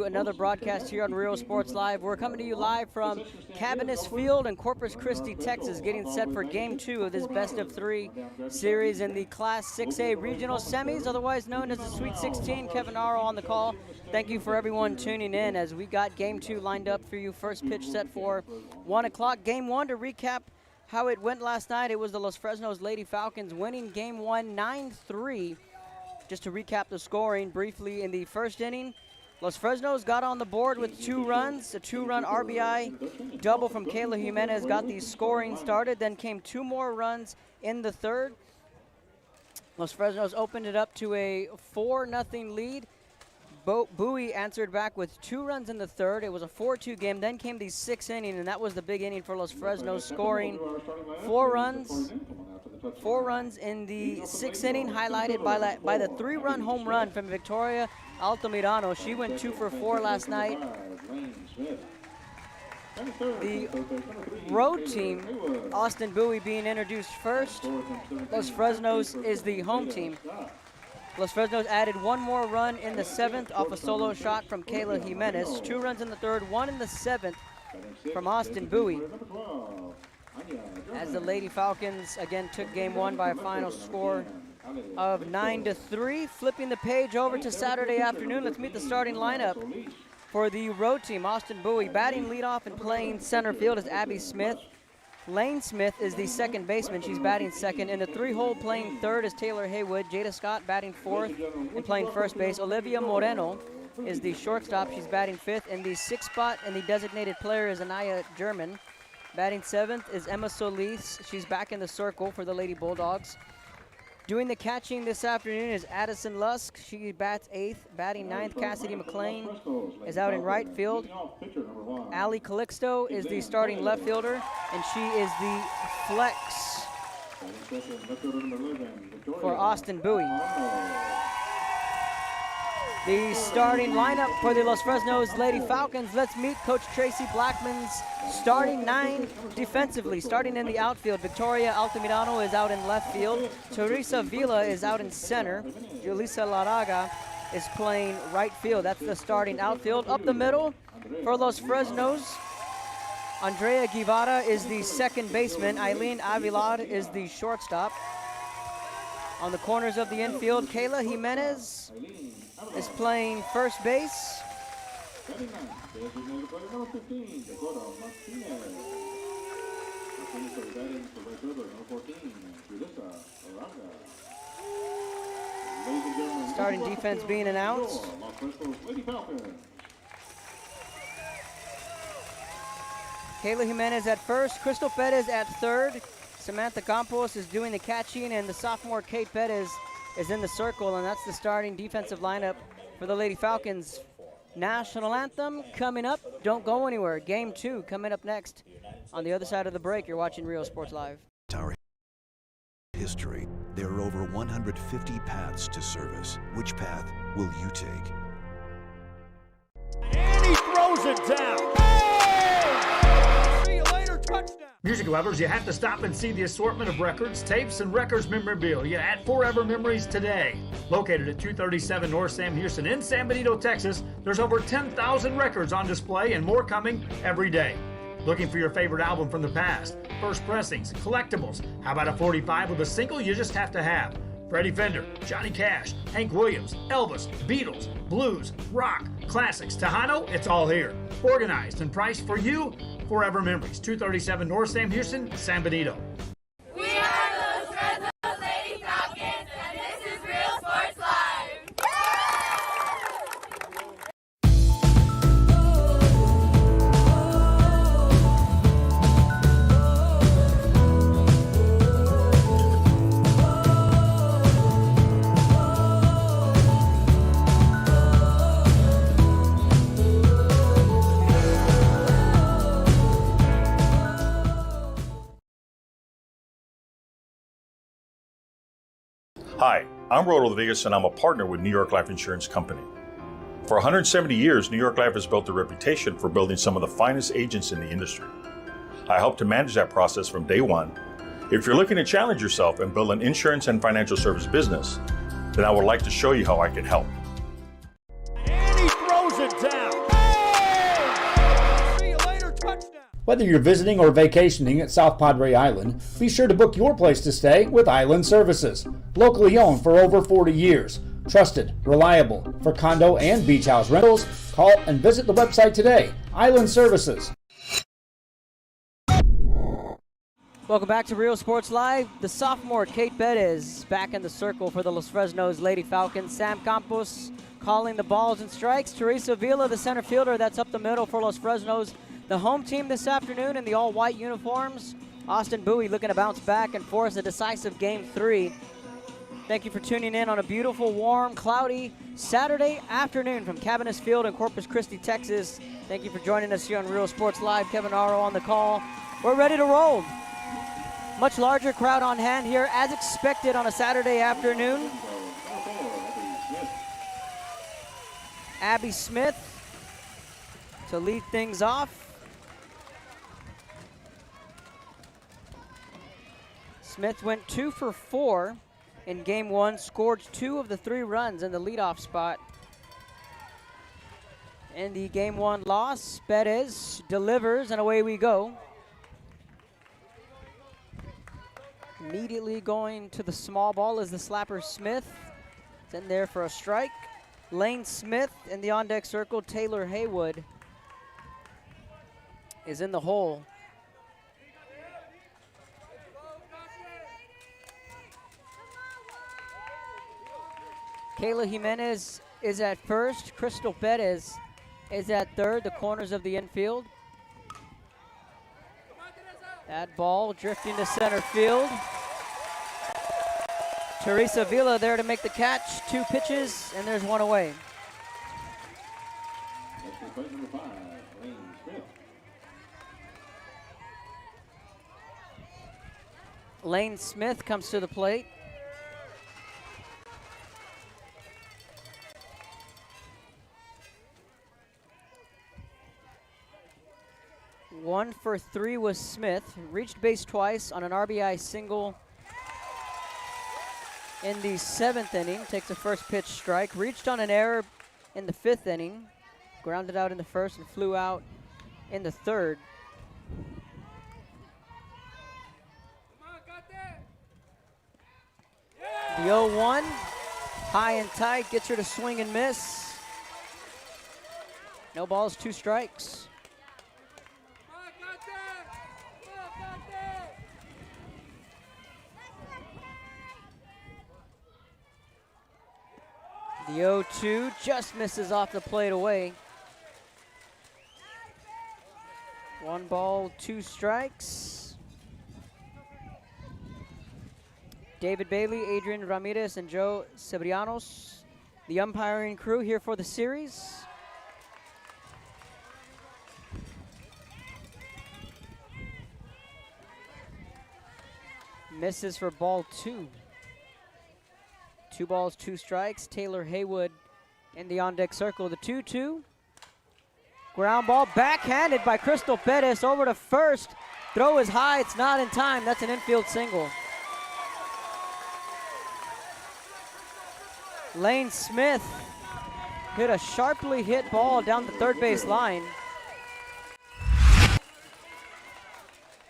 Another broadcast here on Real Sports Live. We're coming to you live from Cabinets Field in Corpus Christi, Texas, getting set for Game 2 of this best-of-3 series in the Class 6A Regional Semis, otherwise known as the Sweet 16. Kevin Arrow on the call. Thank you for everyone tuning in as we got Game 2 lined up for you. First pitch set for 1 o'clock. Game 1, to recap how it went last night, it was the Los Fresnos Lady Falcons winning Game 1 9-3. Just to recap the scoring briefly, in the first inning, Los Fresnos got on the board with 2 runs. A 2-run RBI double from Kayla Jimenez got the scoring started. Then came 2 more runs in the third. Los Fresnos opened it up to a 4-0 lead. Bowie answered back with 2 runs in the third. It was a 4-2 game. Then came the 6th inning, and that was the big inning for Los Fresnos, scoring 4 runs. 4 runs in the 6th inning, highlighted by the 3-run home run from Victoria Altamirano. She went 2 for 4 last night. The road team, Austin Bowie being introduced first. Los Fresnos is the home team. Los Fresnos added 1 more run in the 7th off a solo shot from Kayla Jimenez. 2 runs in the 3rd, 1 in the 7th from Austin Bowie. As the Lady Falcons again took Game 1 by a final score of 9-3. Flipping the page over to Saturday afternoon, let's meet the starting lineup for the road team. Austin Bowie batting leadoff and playing center field is Abby Smith. Lane Smith is the second baseman. She's batting second. In the 3-hole playing third is Taylor Haywood. Jada Scott batting fourth and playing first base. Olivia Moreno is the shortstop. She's batting fifth. In the 6th spot and the designated player is Anaya German. Batting 7th is Emma Solis. She's back in the circle for the Lady Bulldogs. Doing the catching this afternoon is Addison Lusk. She bats 8th. Batting 9th, Cassidy McLean is out in right field. Allie Calixto is the starting left fielder, and she is the flex for Austin Bowie. The starting lineup for the Los Fresnos Lady Falcons. Let's meet Coach Tracy Blackman's starting 9 defensively. Starting in the outfield, Victoria Altamirano is out in left field. Teresa Vila is out in center. Julissa Laraga is playing right field. That's the starting outfield. Up the middle for Los Fresnos, Andrea Guevara is the second baseman. Eileen Avilar is the shortstop. On the corners of the infield, Kayla Jimenez is playing first base. Starting defense being announced. Kayla Jimenez at first, Crystal Perez at third. Samantha Campos is doing the catching, and the sophomore Kate Perez is in the circle, and that's the starting defensive lineup for the Lady Falcons. National anthem coming up. Don't go anywhere. Game 2 coming up next. On the other side of the break, you're watching Real Sports Live. Our history. There are over 150 paths to service. Which path will you take? And he throws it down. See you later, touchdown. Music lovers, you have to stop and see the assortment of records, tapes, and records memorabilia at Forever Memories today. Located at 237 North Sam Houston in San Benito, Texas, there's over 10,000 records on display and more coming every day. Looking for your favorite album from the past, first pressings, collectibles. How about a 45 with a single you just have to have? Freddie Fender, Johnny Cash, Hank Williams, Elvis, Beatles, blues, rock, classics, Tejano, it's all here. Organized and priced for you. Forever Memories, 237 North Sam Houston, San Benito. We are the Los Fresnos Lady Falcons, and this is Real Sports Live. Hi, I'm Rolando Vegas, and I'm a partner with New York Life Insurance Company. For 170 years, New York Life has built a reputation for building some of the finest agents in the industry. I help to manage that process from day one. If you're looking to challenge yourself and build an insurance and financial service business, then I would like to show you how I can help. And he throws it down. Whether you're visiting or vacationing at South Padre Island, be sure to book your place to stay with Island Services. Locally owned for over 40 years. Trusted, reliable for condo and beach house rentals. Call and visit the website today. Island Services. Welcome back to Real Sports Live. The sophomore Kate Bettis back in the circle for the Los Fresnos Lady Falcons. Sam Campos calling the balls and strikes. Teresa Vila, the center fielder, that's up the middle for Los Fresnos. The home team this afternoon in the all-white uniforms. Austin Bowie looking to bounce back and force a decisive Game 3. Thank you for tuning in on a beautiful, warm, cloudy Saturday afternoon from Cabinets Field in Corpus Christi, Texas. Thank you for joining us here on Real Sports Live. Kevin Aro on the call. We're ready to roll. Much larger crowd on hand here as expected on a Saturday afternoon. Abby Smith to lead things off. Smith went 2 for 4 in Game 1, scored 2 of the 3 runs in the leadoff spot. In the Game 1 loss, Bettis delivers and away we go. Immediately going to the small ball is the slapper Smith. It's in there for a strike. Lane Smith in the on-deck circle. Taylor Haywood is in the hole. Kayla Jimenez is at first. Crystal Bettis is at third, the corners of the infield. That ball drifting to center field. Teresa Vila there to make the catch. 2 pitches, and there's 1 away. Lane Smith comes to the plate. One for 3 was Smith. Reached base twice on an RBI single in the 7th inning. Takes a first pitch strike. Reached on an error in the 5th inning. Grounded out in the 1st and flew out in the 3rd. The 0-1, high and tight, gets her to swing and miss. No balls, 2 strikes. The 0-2 just misses off the plate away. 1 ball, 2 strikes. David Bailey, Adrian Ramirez, and Joe Cebrianos, the umpiring crew here for the series. Misses for ball 2. 2 balls, 2 strikes. Taylor Haywood in the on-deck circle. The 2-2. Ground ball backhanded by Crystal Bettis over to first. Throw is high. It's not in time. That's an infield single. Lane Smith hit a sharply hit ball down the third base line.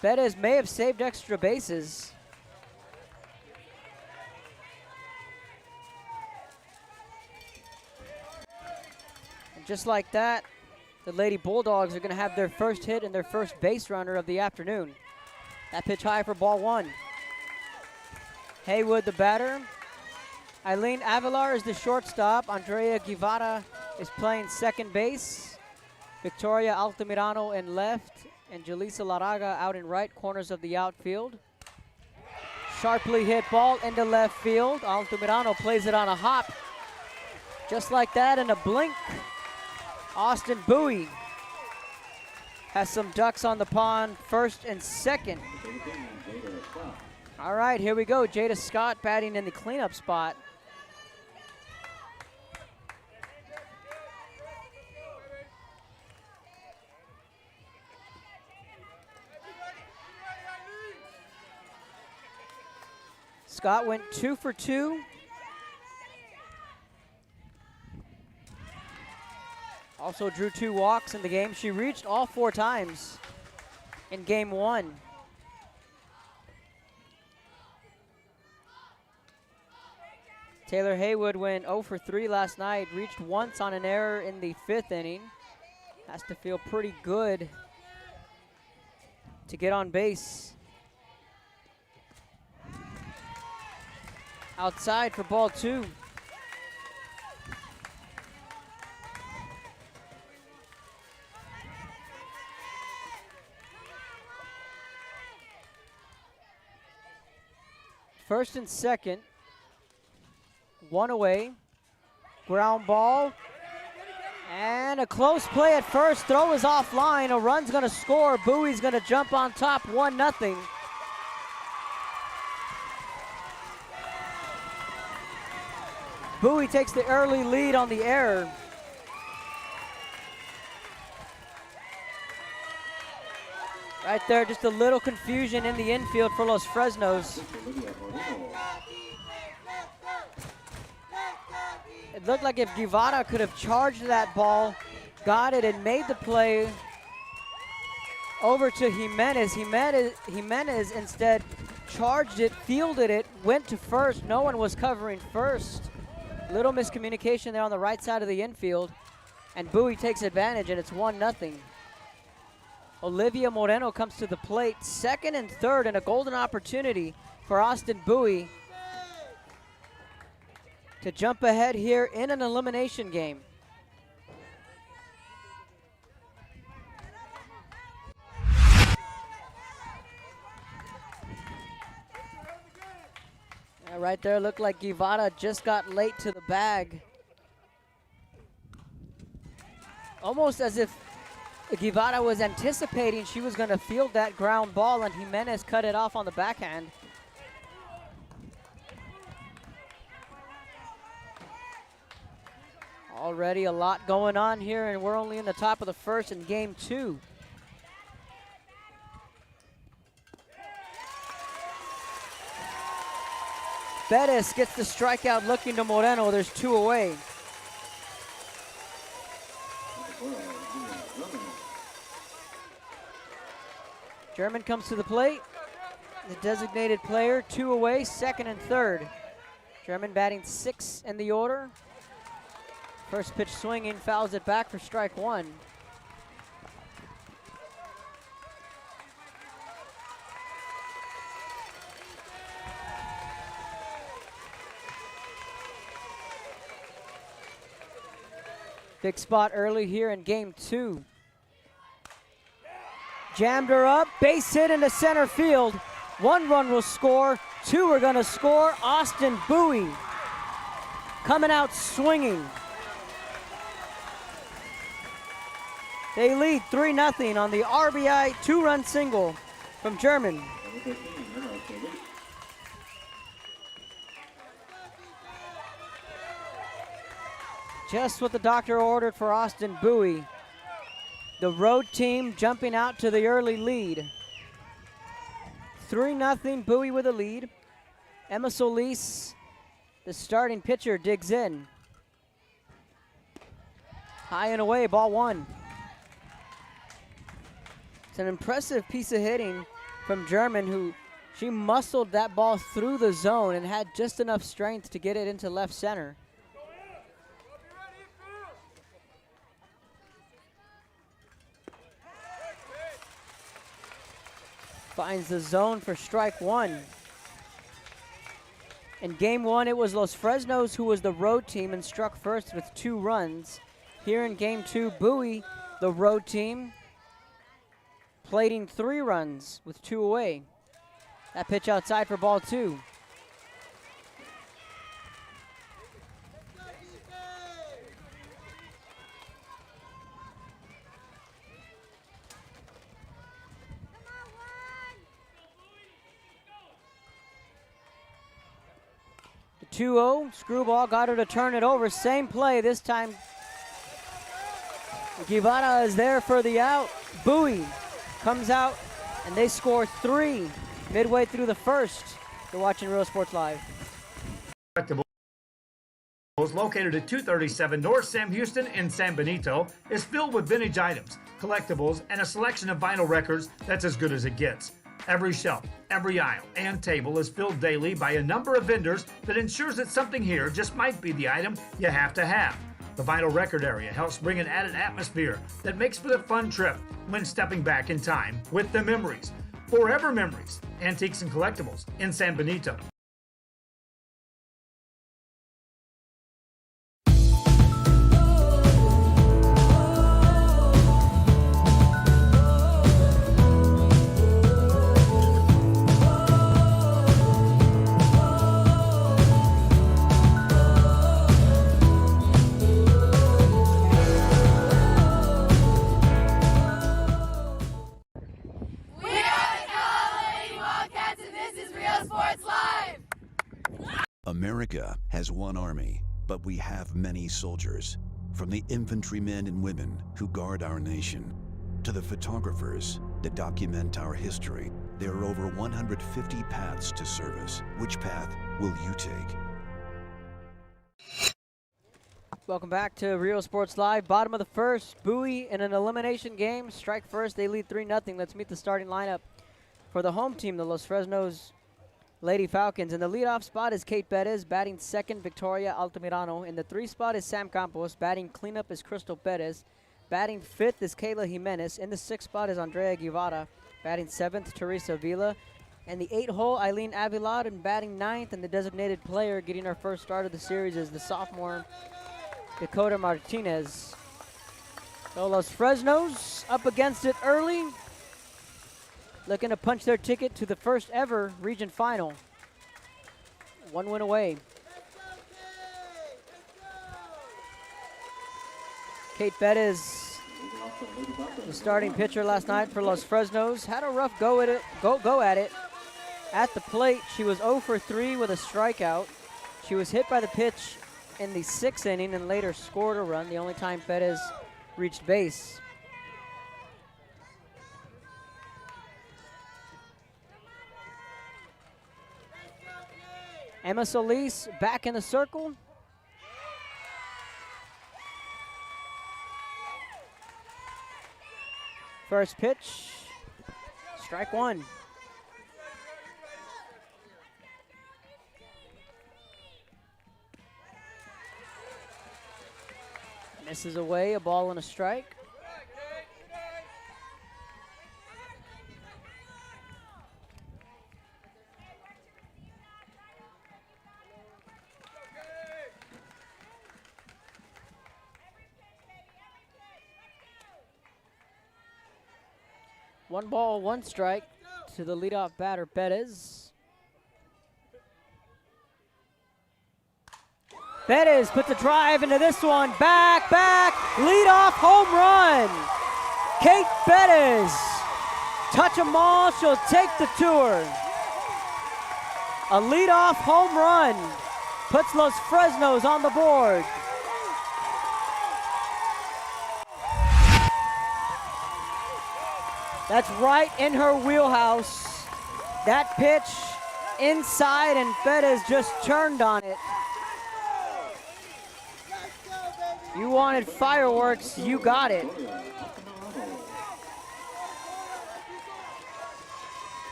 Bettis may have saved extra bases. And just like that, the Lady Bulldogs are going to have their first hit and their first base runner of the afternoon. That pitch high for ball 1. Haywood, the batter. Eileen Avilar is the shortstop. Andrea Guevara is playing second base. Victoria Altamirano in left. And Julissa Laraga out in right, corners of the outfield. Sharply hit ball into left field. Altamirano plays it on a hop. Just like that, in a blink, Austin Bowie has some ducks on the pond, first and second. All right, here we go. Jada Scott batting in the cleanup spot. Scott went 2 for 2. Also drew 2 walks in the game. She reached all 4 times in game 1. Taylor Haywood went 0 for 3 last night, reached once on an error in the 5th inning. Has to feel pretty good to get on base. Outside for ball 2. First and second. One away. Ground ball. And a close play at first. Throw is offline. A run's going to score. Bowie's going to jump on top 1-0. Bowie takes the early lead on the error. Right there, just a little confusion in the infield for Los Fresnos. It looked like if Guevara could have charged that ball, got it, and made the play over to Jimenez. Jimenez instead charged it, fielded it, went to first. No one was covering first. Little miscommunication there on the right side of the infield. And Bowie takes advantage, and it's 1-0. Olivia Moreno comes to the plate, second and third, and a golden opportunity for Austin Bowie to jump ahead here in an elimination game. Right there, looked like Guevara just got late to the bag. Almost as if Guevara was anticipating she was going to field that ground ball, and Jimenez cut it off on the backhand. Already a lot going on here, and we're only in the top of the first in game 2. Bettis gets the strikeout looking to Moreno. There's 2 away. German comes to the plate. The designated player, 2 away, second and third. German batting 6 in the order. First pitch swinging, fouls it back for strike 1. Big spot early here in game 2. Jammed her up, base hit into center field. 1 run will score, 2 are gonna score. Austin Bowie coming out swinging. They lead 3-0 on the RBI 2-run single from German. Just what the doctor ordered for Austin Bowie. The road team jumping out to the early lead. 3-0, Bowie with a lead. Emma Solis, the starting pitcher, digs in. High and away, ball 1. It's an impressive piece of hitting from German, who she muscled that ball through the zone and had just enough strength to get it into left center. Finds the zone for strike 1. In game 1, it was Los Fresnos who was the road team and struck first with 2 runs. Here in game 2, Bowie, the road team, plating 3 runs with 2 away. That pitch outside for ball 2. The 2-0, Screwball got her to turn it over. Same play, this time Guevara is there for the out. Bowie comes out, and they score 3 midway through the first. You're watching Real Sports Live. located at 237 North Sam Houston in San Benito, is filled with vintage items, collectibles, and a selection of vinyl records that's as good as it gets. Every shelf, every aisle, and table is filled daily by a number of vendors that ensures that something here just might be the item you have to have. The vinyl record area helps bring an added atmosphere that makes for the fun trip when stepping back in time with the memories. Forever Memories, Antiques and Collectibles in San Benito. We are the Lady Falcons, and this is Real Sports Live. America has one army, but we have many soldiers. From the infantrymen and women who guard our nation, to the photographers that document our history, there are over 150 paths to service. Which path will you take? Welcome back to Real Sports Live. Bottom of the first, Bowie in an elimination game. Strike first, they lead 3-0. Let's meet the starting lineup for the home team, the Los Fresnos Lady Falcons. In the leadoff spot is Kate Perez, batting second, Victoria Altamirano. In the 3 spot is Sam Campos, batting cleanup is Crystal Perez. Batting fifth is Kayla Jimenez. In the 6th spot is Andrea Guevara, batting 7th, Teresa Vila. And the 8 hole, Eileen Avilar, and batting 9th, and the designated player getting our first start of the series is the sophomore Dakota Martinez. So Los Fresnos up against it early, looking to punch their ticket to the first ever region final. 1 win away. Kate Perez, the starting pitcher last night for Los Fresnos, had a rough go at it. At the plate, she was 0 for 3 with a strikeout. She was hit by the pitch in the 6th inning and later scored a run, the only time Perez reached base. Emma Solis back in the circle. First pitch, strike 1. Misses away, a ball and a strike. One ball, one strike to the leadoff batter, Perez. Perez puts a drive into this one. Back, leadoff home run. Kate Perez. Touch 'em all, she'll take the tour. A leadoff home run puts Los Fresnos on the board. That's right in her wheelhouse. That pitch inside, and Perez just turned on it. You wanted fireworks, you got it.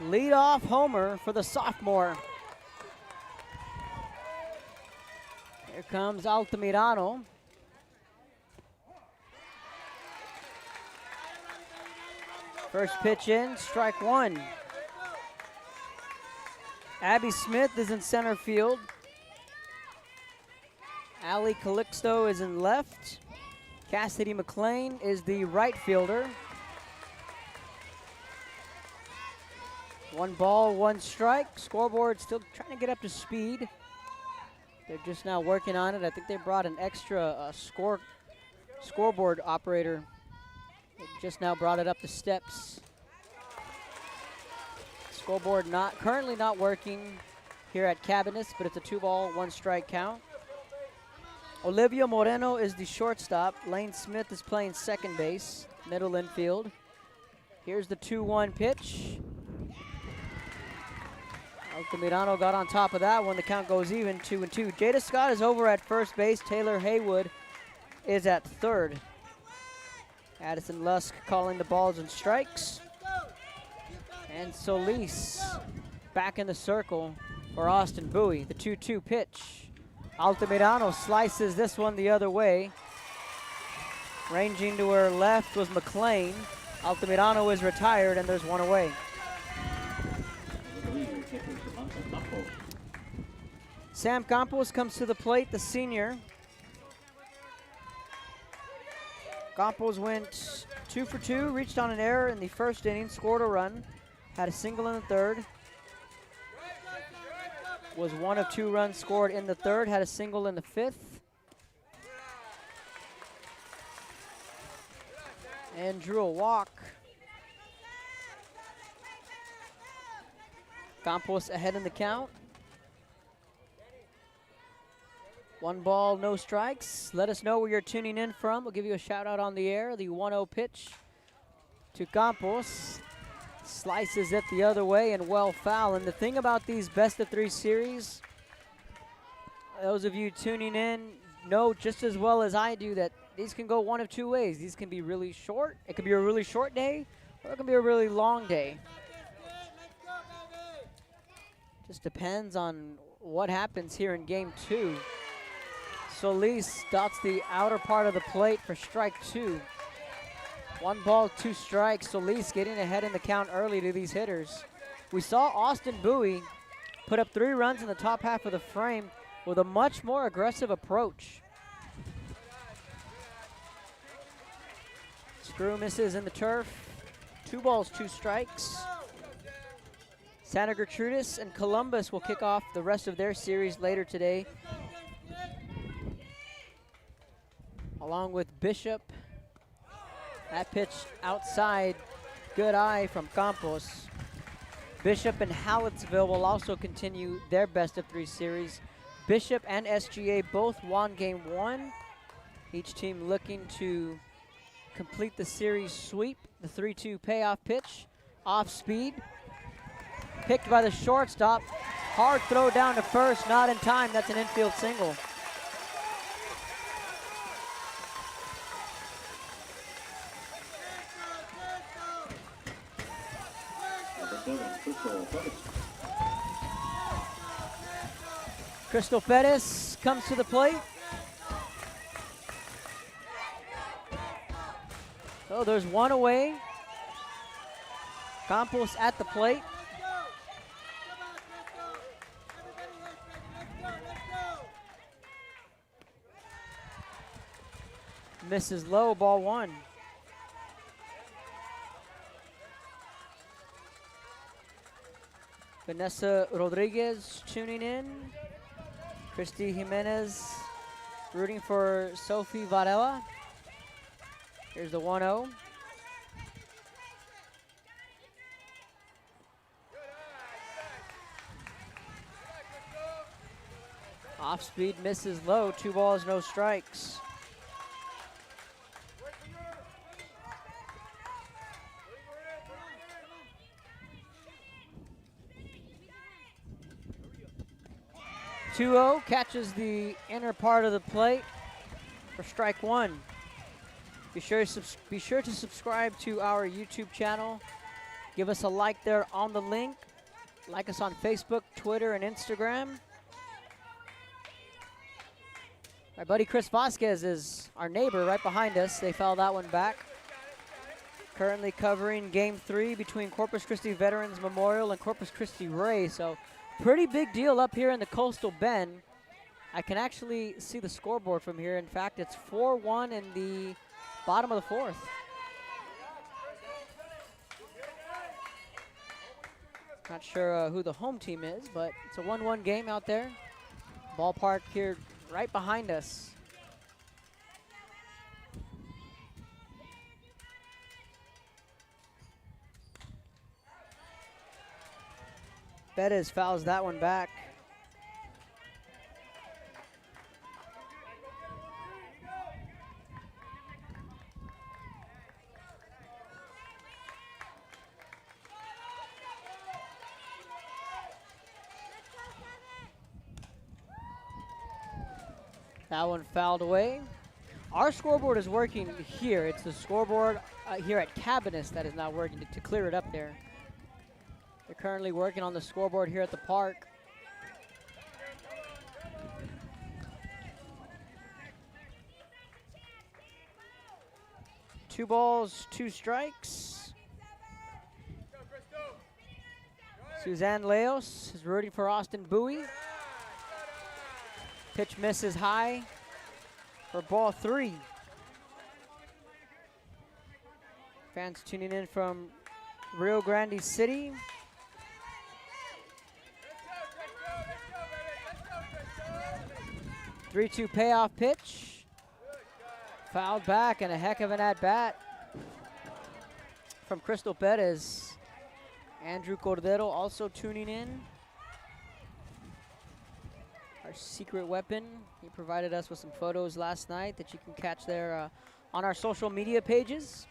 Leadoff homer for the sophomore. Here comes Altamirano. First pitch in, strike 1. Abby Smith is in center field. Ali Calixto is in left. Cassidy McLean is the right fielder. 1 ball, 1 strike. Scoreboard still trying to get up to speed. They're just now working on it. I think they brought an extra scoreboard operator. They just now brought it up the steps. Scoreboard currently not working here at Cabinets, but it's a 2 ball, 1 strike count. Olivia Moreno is the shortstop. Lane Smith is playing second base, middle infield. Here's the 2-1 pitch. Altamirano got on top of that one. The count goes even, 2-2. Jada Scott is over at first base. Taylor Haywood is at third. Addison Lusk calling the balls and strikes. And Solis back in the circle for Austin Bowie. The 2-2 pitch. Altamirano slices this one the other way. Ranging to her left was McLean. Altamirano is retired, and there's one away. Sam Campos comes to the plate, the senior. Campos went 2 for 2, reached on an error in the first inning, scored a run, had a single in the third. Was 1 of 2 runs scored in the third, had a single in the fifth. And drew a walk. Campos ahead in the count. 1 ball, no strikes. Let us know where you're tuning in from. We'll give you a shout out on the air. The 1-0 pitch to Campos. Slices it the other way and well foul. And the thing about these best of 3 series, those of you tuning in know just as well as I do that these can go one of 2 ways. These can be really short. It could be a really short day, or it can be a really long day. Just depends on what happens here in game 2. Solis dots the outer part of the plate for strike 2. 1 ball, 2 strikes. Solis getting ahead in the count early to these hitters. We saw Austin Bowie put up 3 runs in the top half of the frame with a much more aggressive approach. Screw misses in the turf. 2 balls, 2 strikes. Santa Gertrudis and Columbus will kick off the rest of their series later today, along with Bishop. That pitch outside, good eye from Campos. Bishop and Hallettsville will also continue their best of 3 series. Bishop and SGA both won game 1. Each team looking to complete the series sweep. The 3-2 payoff pitch, off speed. Picked by the shortstop. Hard throw down to first, not in time. That's an infield single. Crystal Pettis comes to the plate. So there's 1 away. Campos at the plate. Misses low, ball 1. Vanessa Rodriguez tuning in. Christy Jimenez rooting for Sophie Varela. Here's the 1-0. Off speed, misses low. 2 balls, no strikes. Catches the inner part of the plate for strike 1. Be sure to subscribe to our YouTube channel. Give us a like there on the link. Like us on Facebook, Twitter, and Instagram. My buddy Chris Vasquez is our neighbor right behind us. They fouled that one back. Currently covering game 3 between Corpus Christi Veterans Memorial and Corpus Christi Ray. So pretty big deal up here in the Coastal Bend. I can actually see the scoreboard from here. In fact, it's 4-1 in the bottom of the 4th. Not sure who the home team is, but it's a 1-1 game out there. Ballpark here right behind us. Bettis fouls that one back. That one fouled away. Our scoreboard is working here. It's the scoreboard here at Cabanis that is not working to clear it up there. They're currently working on the scoreboard here at the park. Two balls, two strikes. Suzanne Leos is rooting for Austin Bowie. Pitch misses high for ball 3. Fans tuning in from Rio Grande City. Three-two payoff pitch. Fouled back and a heck of an at-bat from Crystal Perez. Andrew Cordero also tuning in. Our secret weapon. He provided us with some photos last night that you can catch there on our social media pages.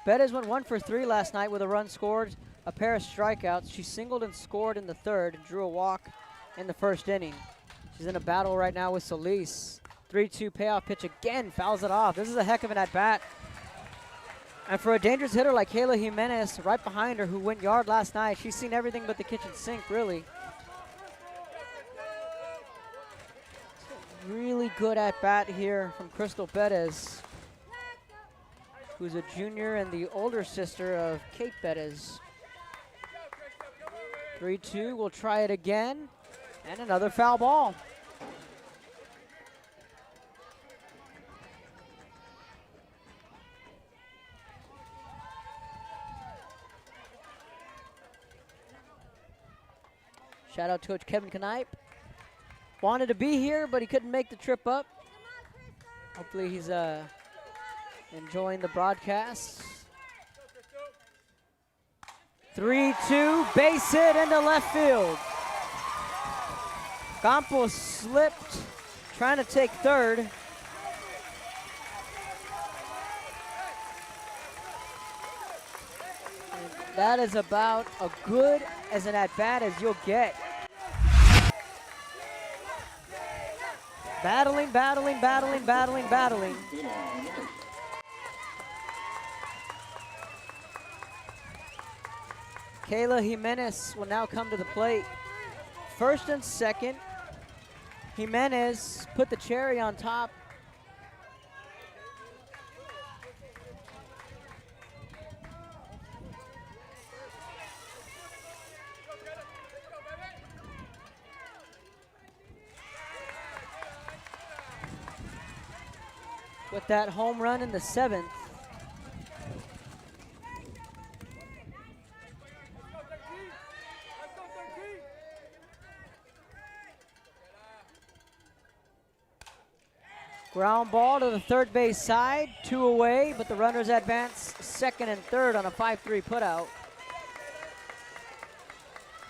Perez went 1 for 3 last night with a run scored, a pair of strikeouts. She singled and scored in the third and drew a walk in the first inning. She's in a battle right now with Solis. 3-2 payoff pitch again, fouls it off. This is a heck of an at-bat. And for a dangerous hitter like Kayla Jimenez right behind her who went yard last night, she's seen everything but the kitchen sink, really. Really good at-bat here from Crystal Perez, who's a junior and the older sister of Kate Perez. 3-2, we'll try it again. And another foul ball. Shout out to Coach Kevin Knipe. Wanted to be here, but he couldn't make the trip up. Hopefully he's enjoying the broadcast. 3-2, base hit into left field. Campos slipped, trying to take third. And that is about as good as an at-bat as you'll get. Battling, battling, battling, battling, battling. Kayla Jimenez will now come to the plate. First and second. Jimenez put the cherry on top. With that home run in the 7th. Ground ball to the third base side, 2 away, but the runners advance second and third on a 5-3 putout.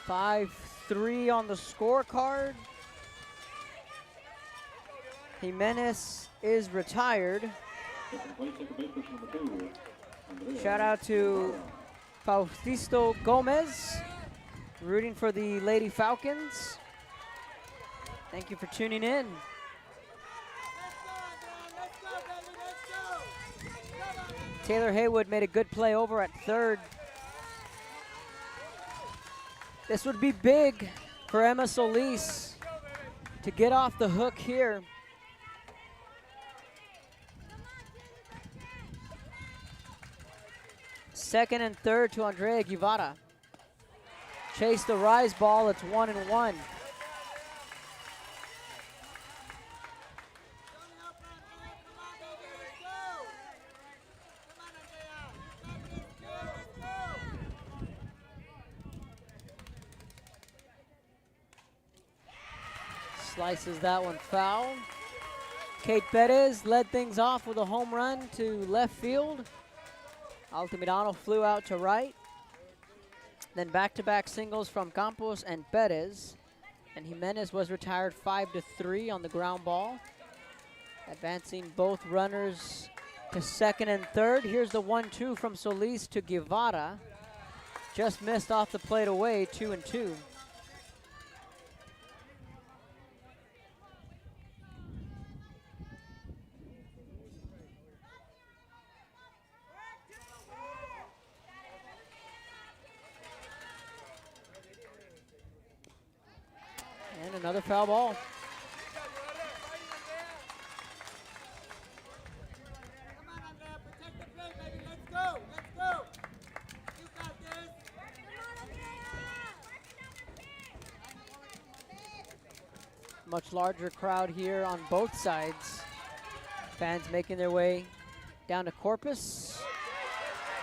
5-3 on the scorecard. Jimenez is retired. Shout out to Faustisto Gomez, rooting for the Lady Falcons. Thank you for tuning in. Taylor Haywood made a good play over at third. This would be big for Emma Solis to get off the hook here. Second and third to Andrea Guevara. Chase the rise ball, it's 1-1. Slices that one foul. Kate Perez led things off with a home run to left field. Altamirano flew out to right. Then back-to-back singles from Campos and Perez. And Jimenez was retired 5-3 on the ground ball. Advancing both runners to second and third. Here's the 1-2 from Solis to Guevara. Just missed off the plate away, 2-2. And another foul ball. Much larger crowd here on both sides. Fans making their way down to Corpus.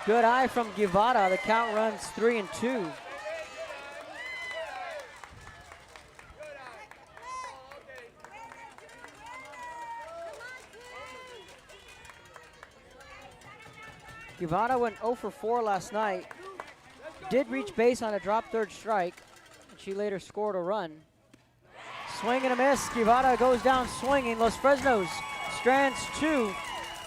Good eye from Guevara. The count runs 3-2. Guevara went 0 for 4 last night. Did reach base on a drop third strike. And she later scored a run. Swing and a miss. Guevara goes down swinging. Los Fresnos strands 2.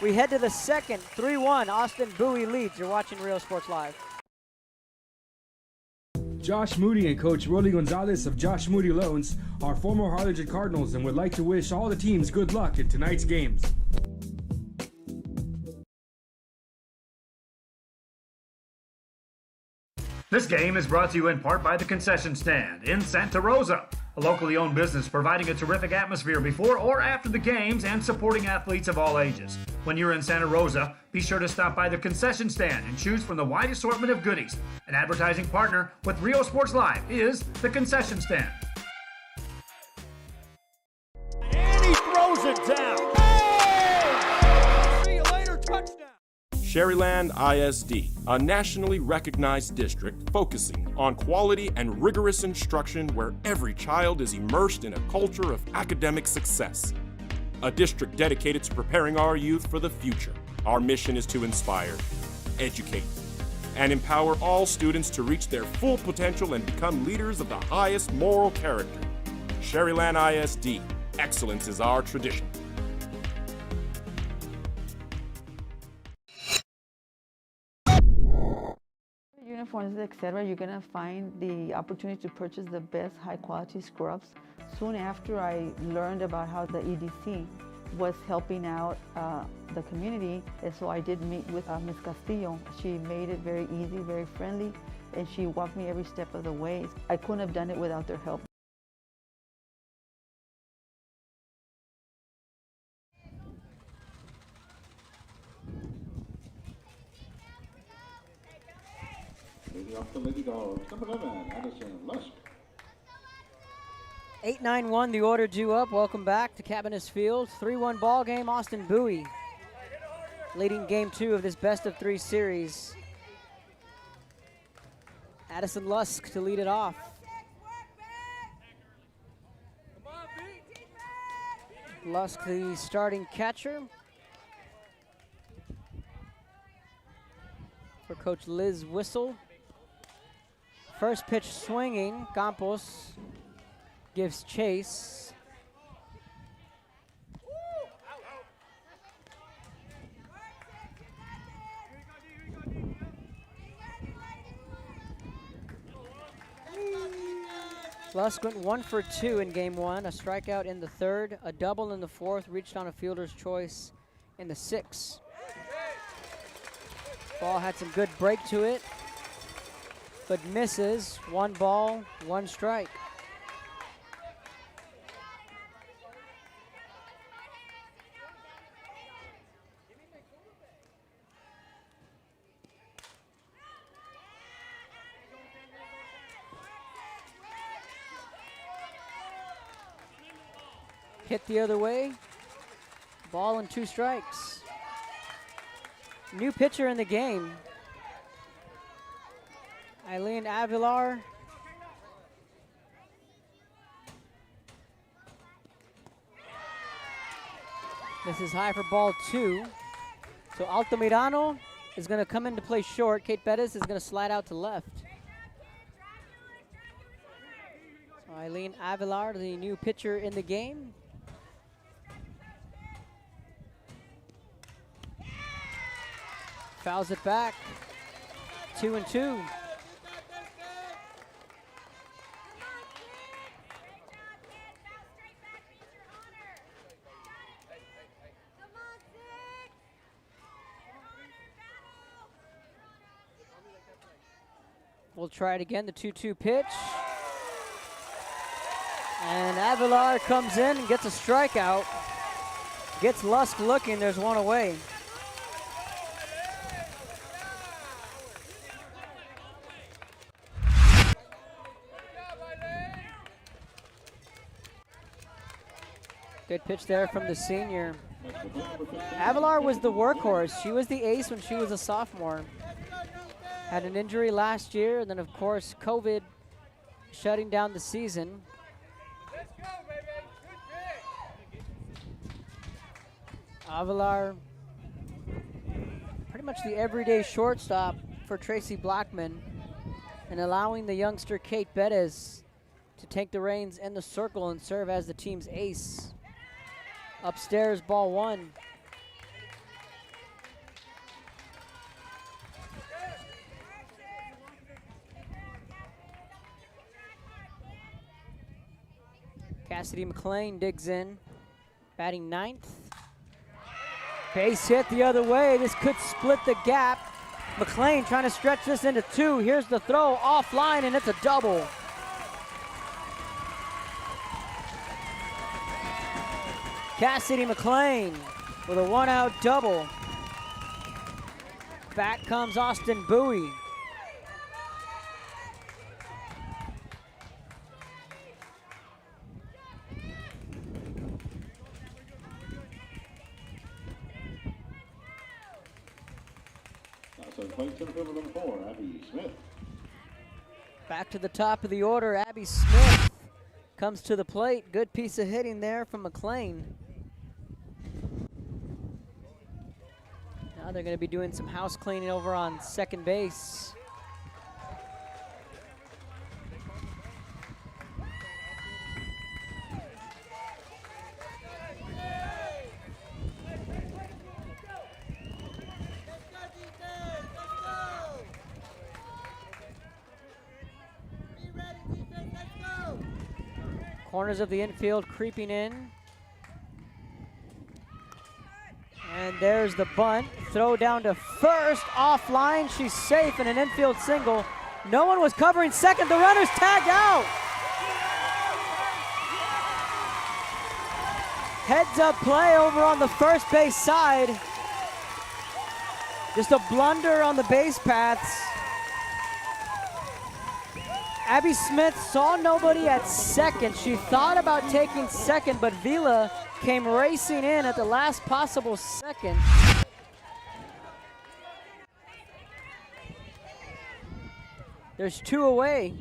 We head to the second. 3-1. Austin Bowie leads. You're watching Real Sports Live. Josh Moody and Coach Rolly Gonzalez of Josh Moody Loans are former Harlingen Cardinals and would like to wish all the teams good luck in tonight's games. This game is brought to you in part by the Concession Stand in Santa Rosa, a locally owned business providing a terrific atmosphere before or after the games and supporting athletes of all ages. When you're in Santa Rosa, be sure to stop by the Concession Stand and choose from the wide assortment of goodies. An advertising partner with Rio Sports Live is the Concession Stand. And he throws it down. Hey! See you later, touchdown. Sherryland ISD, a nationally recognized district focusing on quality and rigorous instruction where every child is immersed in a culture of academic success. A district dedicated to preparing our youth for the future. Our mission is to inspire, educate, and empower all students to reach their full potential and become leaders of the highest moral character. Sherryland ISD, excellence is our tradition. Uniforms, etc., you're going to find the opportunity to purchase the best high quality scrubs. Soon after I learned about how the EDC was helping out the community, and so I did meet with Ms. Castillo. She made it very easy, very friendly, and she walked me every step of the way. I couldn't have done it without their help. Off the Lady Dogs, number 11, Addison Lusk. 8-9-1, the order due up. Welcome back to Cabinets Field. 3-1 ball game. Austin Bowie leading game 2 of this best of 3 series. Addison Lusk to lead it off. Lusk, the starting catcher for Coach Liz Whistle. First pitch swinging, Campos gives chase. Lusk went 1 for 2 in game 1, a strikeout in the 3rd, a double in the 4th, reached on a fielder's choice in the 6th. Ball had some good break to it, but misses. 1 ball, 1 strike. Hit the other way. Ball and 2 strikes. New pitcher in the game. Eileen Avilar. This is high for ball 2. So Altamirano is going to come into play short. Kate Bettis is going to slide out to left. So Eileen Avilar, the new pitcher in the game. Fouls it back. 2-2. will try it again, the 2-2 pitch. And Avilar comes in and gets a strikeout. Gets Lusk looking, there's one away. Good pitch there from the senior. Avilar was the workhorse. She was the ace when she was a sophomore. Had an injury last year, and then of course COVID shutting down the season. Avilar, pretty much the everyday shortstop for Tracy Blackman, and allowing the youngster Kate Bettis to take the reins in the circle and serve as the team's ace. Upstairs, ball one. Cassidy McLean digs in, batting ninth. Base hit the other way. This could split the gap. McLean trying to stretch this into two. Here's the throw offline, and it's a double. Cassidy McLean with a one-out double. Back comes Austin Bowie. Back to the top of the order, Abby Smith comes to the plate. Good piece of hitting there from McLean. Now they're going to be doing some house cleaning over on second base. Corners of the infield creeping in. And there's the bunt. Throw down to first, offline. She's safe in an infield single. No one was covering second. The runner's tagged out. Heads up play over on the first base side. Just a blunder on the base paths. Abby Smith saw nobody at second. She thought about taking second, but Vila came racing in at the last possible second. There's two away.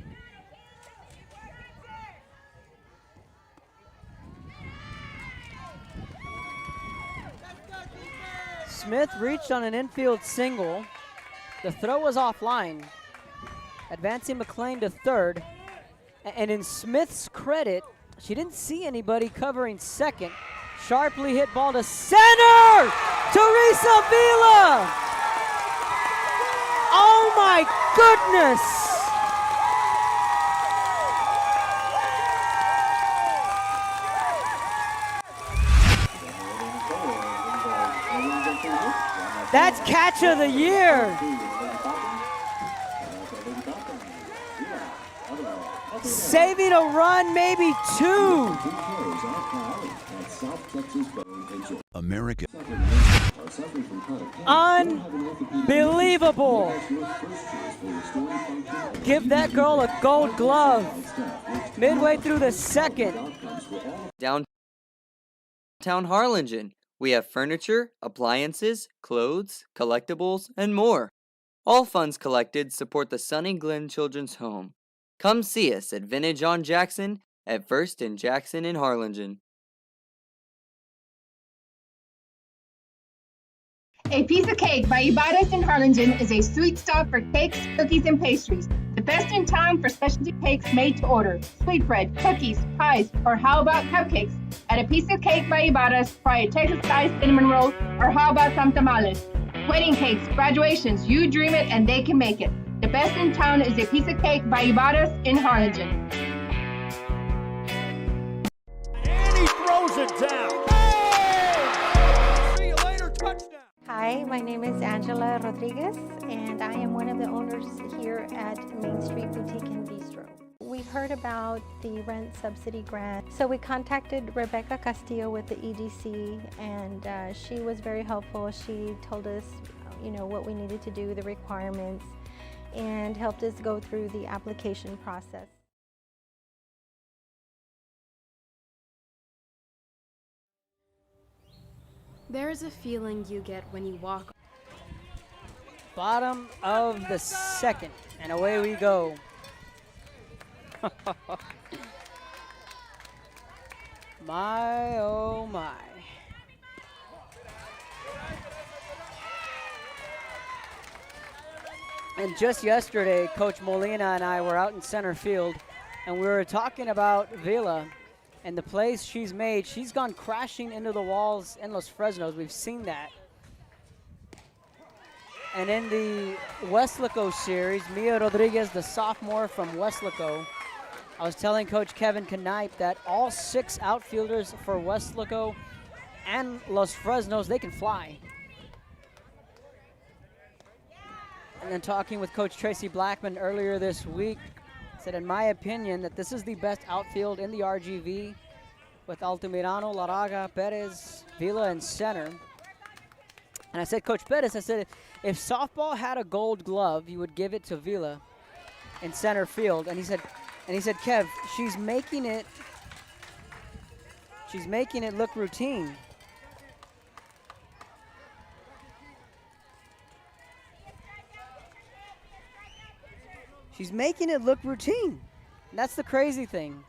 Smith reached on an infield single. The throw was offline. Advancing McLean to third. And in Smith's credit, she didn't see anybody covering second. Sharply hit ball to center! Teresa Vila! Oh my goodness! That's catch of the year! Saving a run, maybe two. America. Unbelievable. Give that girl a gold glove. Midway through the second. Downtown Harlingen, we have furniture, appliances, clothes, collectibles, and more. All funds collected support the Sunny Glen Children's Home. Come see us at Vintage on Jackson at First and Jackson in Harlingen. A Piece of Cake by Ibarras in Harlingen is a sweet stop for cakes, cookies, and pastries. The best in town for specialty cakes made to order. Sweetbread, cookies, pies, or how about cupcakes? At A Piece of Cake by Ibarras, try a Texas-style cinnamon roll, or how about some tamales? Wedding cakes, graduations, you dream it and they can make it. The best in town is A Piece of Cake by Ibarras in Harlingen. And he throws it down. Hey! See you later, touchdown. Hi, Hi, my name is Angela Rodriguez, and I am one of the owners here at Main Street Boutique and Bistro. We heard about the rent subsidy grant, so we contacted Rebecca Castillo with the EDC, and she was very helpful. She told us, what we needed to do, the requirements, and helped us go through the application process. There is a feeling you get when you walk. Bottom of the second, and away we go. My, oh my. And just yesterday, Coach Molina and I were out in center field, and we were talking about Vila and the plays she's made. She's gone crashing into the walls in Los Fresnos. We've seen that. And in the Weslaco series, Mia Rodriguez, the sophomore from Weslaco, I was telling Coach Kevin Knipe that all 6 outfielders for Weslaco and Los Fresnos, they can fly. And then talking with Coach Tracy Blackman earlier this week, said, in my opinion, that this is the best outfield in the RGV with Altamirano, Laraga, Perez, Vila, and center. And I said, Coach Perez, I said, if softball had a gold glove, you would give it to Vila in center field. And he said, Kev, she's making it look routine. She's making it look routine. And that's the crazy thing.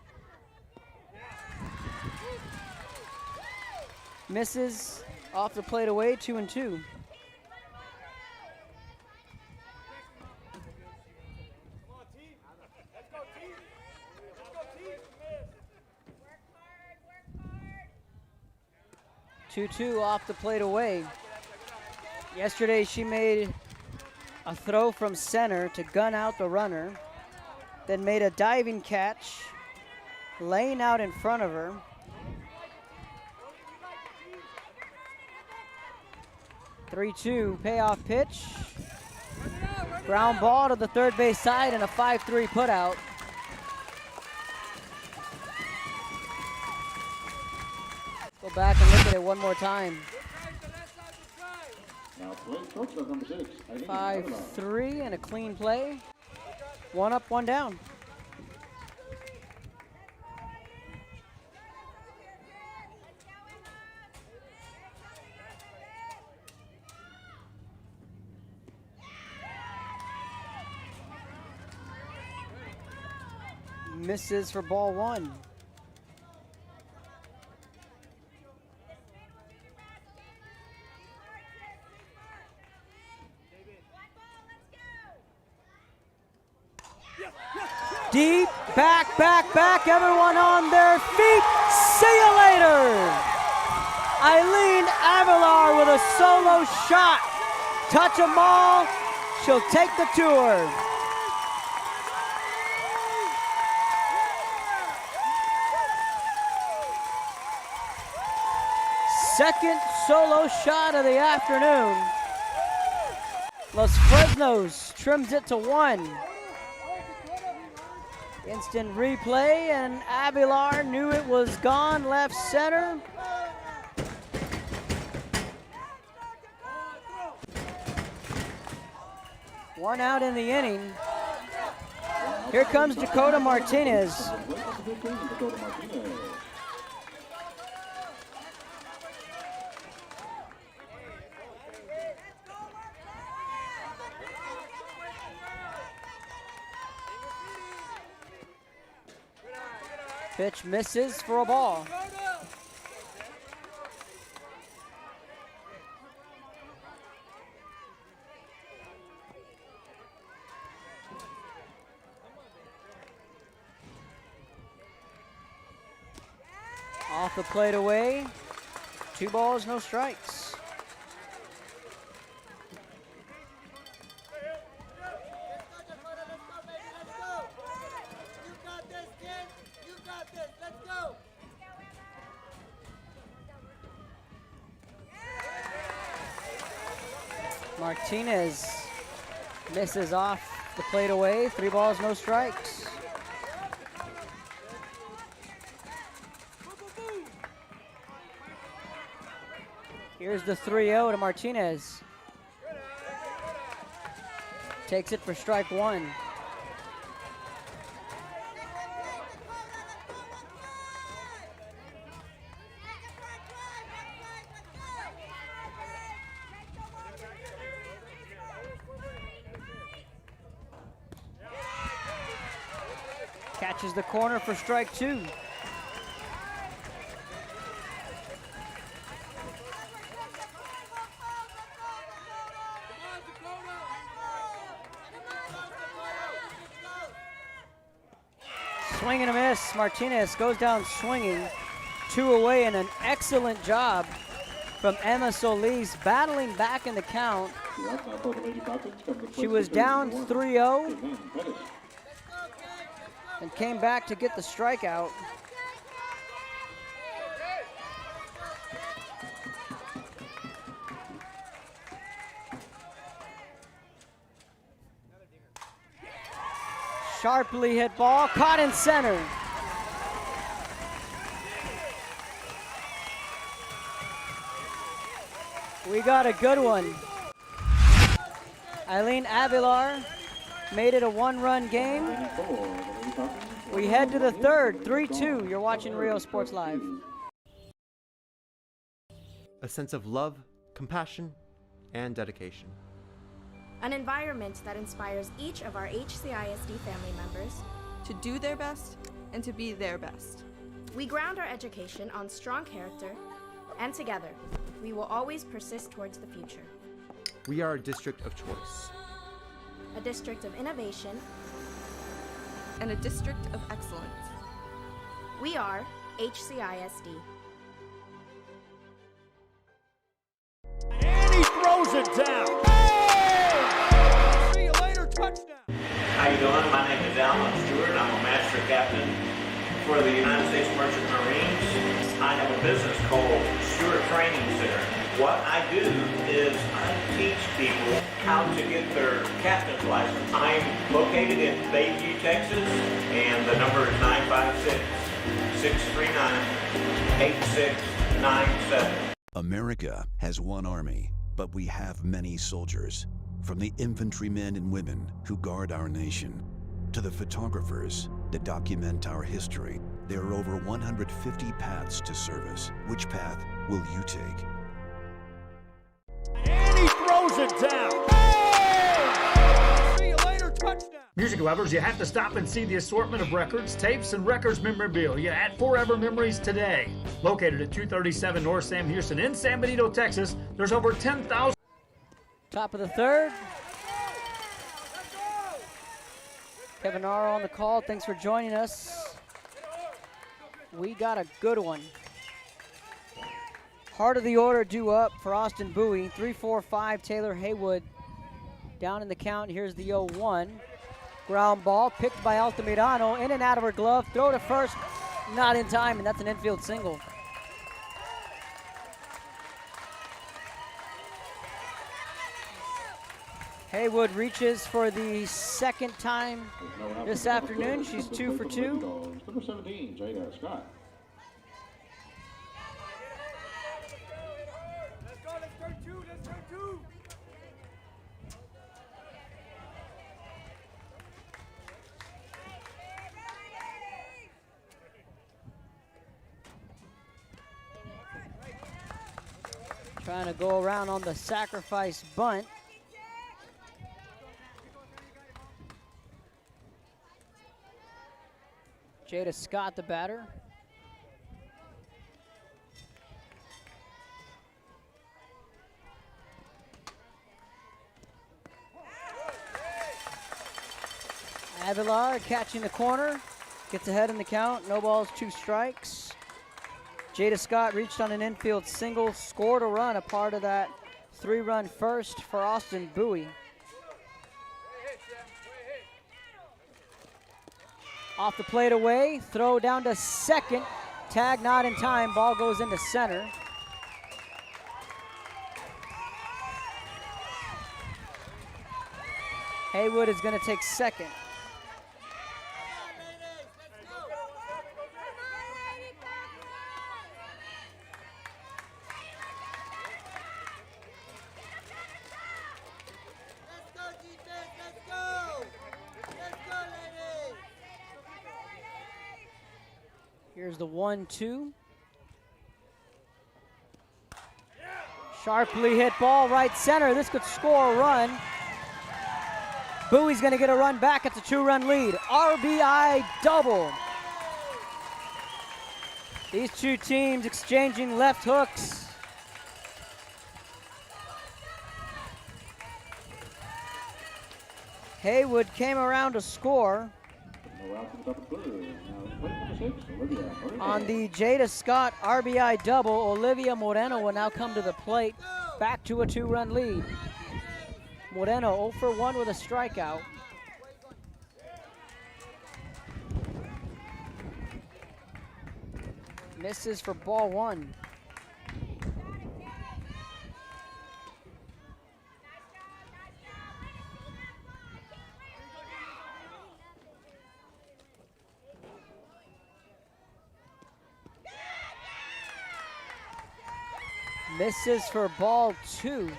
Misses off the plate away, 2-2. Two off the plate away. Yesterday she made a throw from center to gun out the runner, then made a diving catch, laying out in front of her. Three-2 payoff pitch. Ground ball to the third base side and a 5-3 putout. Go back and look at it one more time. 5-3 and a clean play. 1 up, 1 down. Misses for ball 1. Deep, back, everyone on their feet. See you later. Eileen Avilar with a solo shot. Touch them all, she'll take the tour. Second solo shot of the afternoon. Los Fresnos trims it to 1. Instant replay, and Avilar knew it was gone, left center. One out in the inning. Here comes Dakota Martinez. Pitch misses for a ball. Off the plate away. 2 balls, no strikes. Martinez misses off the plate away. 3 balls, no strikes. Here's the 3-0 to Martinez. Takes it for strike 1. Catches the corner for strike 2. Swing and a miss. Martinez goes down swinging. 2 away, and an excellent job from Emma Solis battling back in the count. She was down 3-0 and came back to get the strikeout. Sharply hit ball, caught in center. We got a good one. Eileen Avilar made it a 1-run game. We head to the third, 3-2. You're watching Rio Sports Live. A sense of love, compassion, and dedication. An environment that inspires each of our HCISD family members to do their best and to be their best. We ground our education on strong character, and together, we will always persist towards the future. We are a district of choice. A district of innovation. And a district of excellence. We are HCISD. And he throws it down. See you later, touchdown. How you doing? My name is Alan Stewart. I'm a master captain for the United States Merchant Marines. I have a business called Stewart Training Center. What I do is I teach people how to get their captain's license. I'm located in Bayview, Texas, and the number is 956-639-8697. America has one army, but we have many soldiers. From the infantrymen and women who guard our nation, to the photographers that document our history, there are over 150 paths to service. Which path will you take? And he throws it down. See you later, touchdown. Music lovers, you have to stop and see the assortment of records, tapes, and records memorabilia at Forever Memories today. Located at 237 North Sam Houston in San Benito, Texas, there's over 10,000. Top of the third. Kevin Naro on the call. Thanks for joining us. We got a good one. Heart of the order due up for Austin Bowie. 3-4-5 Taylor Haywood down in the count. Here's the 0-1. Ground ball picked by Altamirano. In and out of her glove. Throw to first. Not in time, and that's an infield single. Haywood reaches for the second time this afternoon. She's 2 for 2. Number 17, Jada Scott. Trying to go around on the sacrifice bunt. Jada Scott, the batter. Avilar catching the corner, gets ahead in the count. No balls, 2 strikes. Jada Scott reached on an infield single, scored a run, a part of that 3-run first for Austin Bowie. Off the plate away, throw down to second. Tag not in time, ball goes into center. Haywood is going to take second. Here's the 1-2. Sharply hit ball right center. This could score a run. Bowie's going to get a run back. It's a 2-run lead. RBI double. These two teams exchanging left hooks. Haywood came around to score. On the Jada Scott RBI double, Olivia Moreno will now come to the plate, back to a 2-run lead. Moreno 0 for 1 with a strikeout. Misses for ball 1. Misses for ball 2.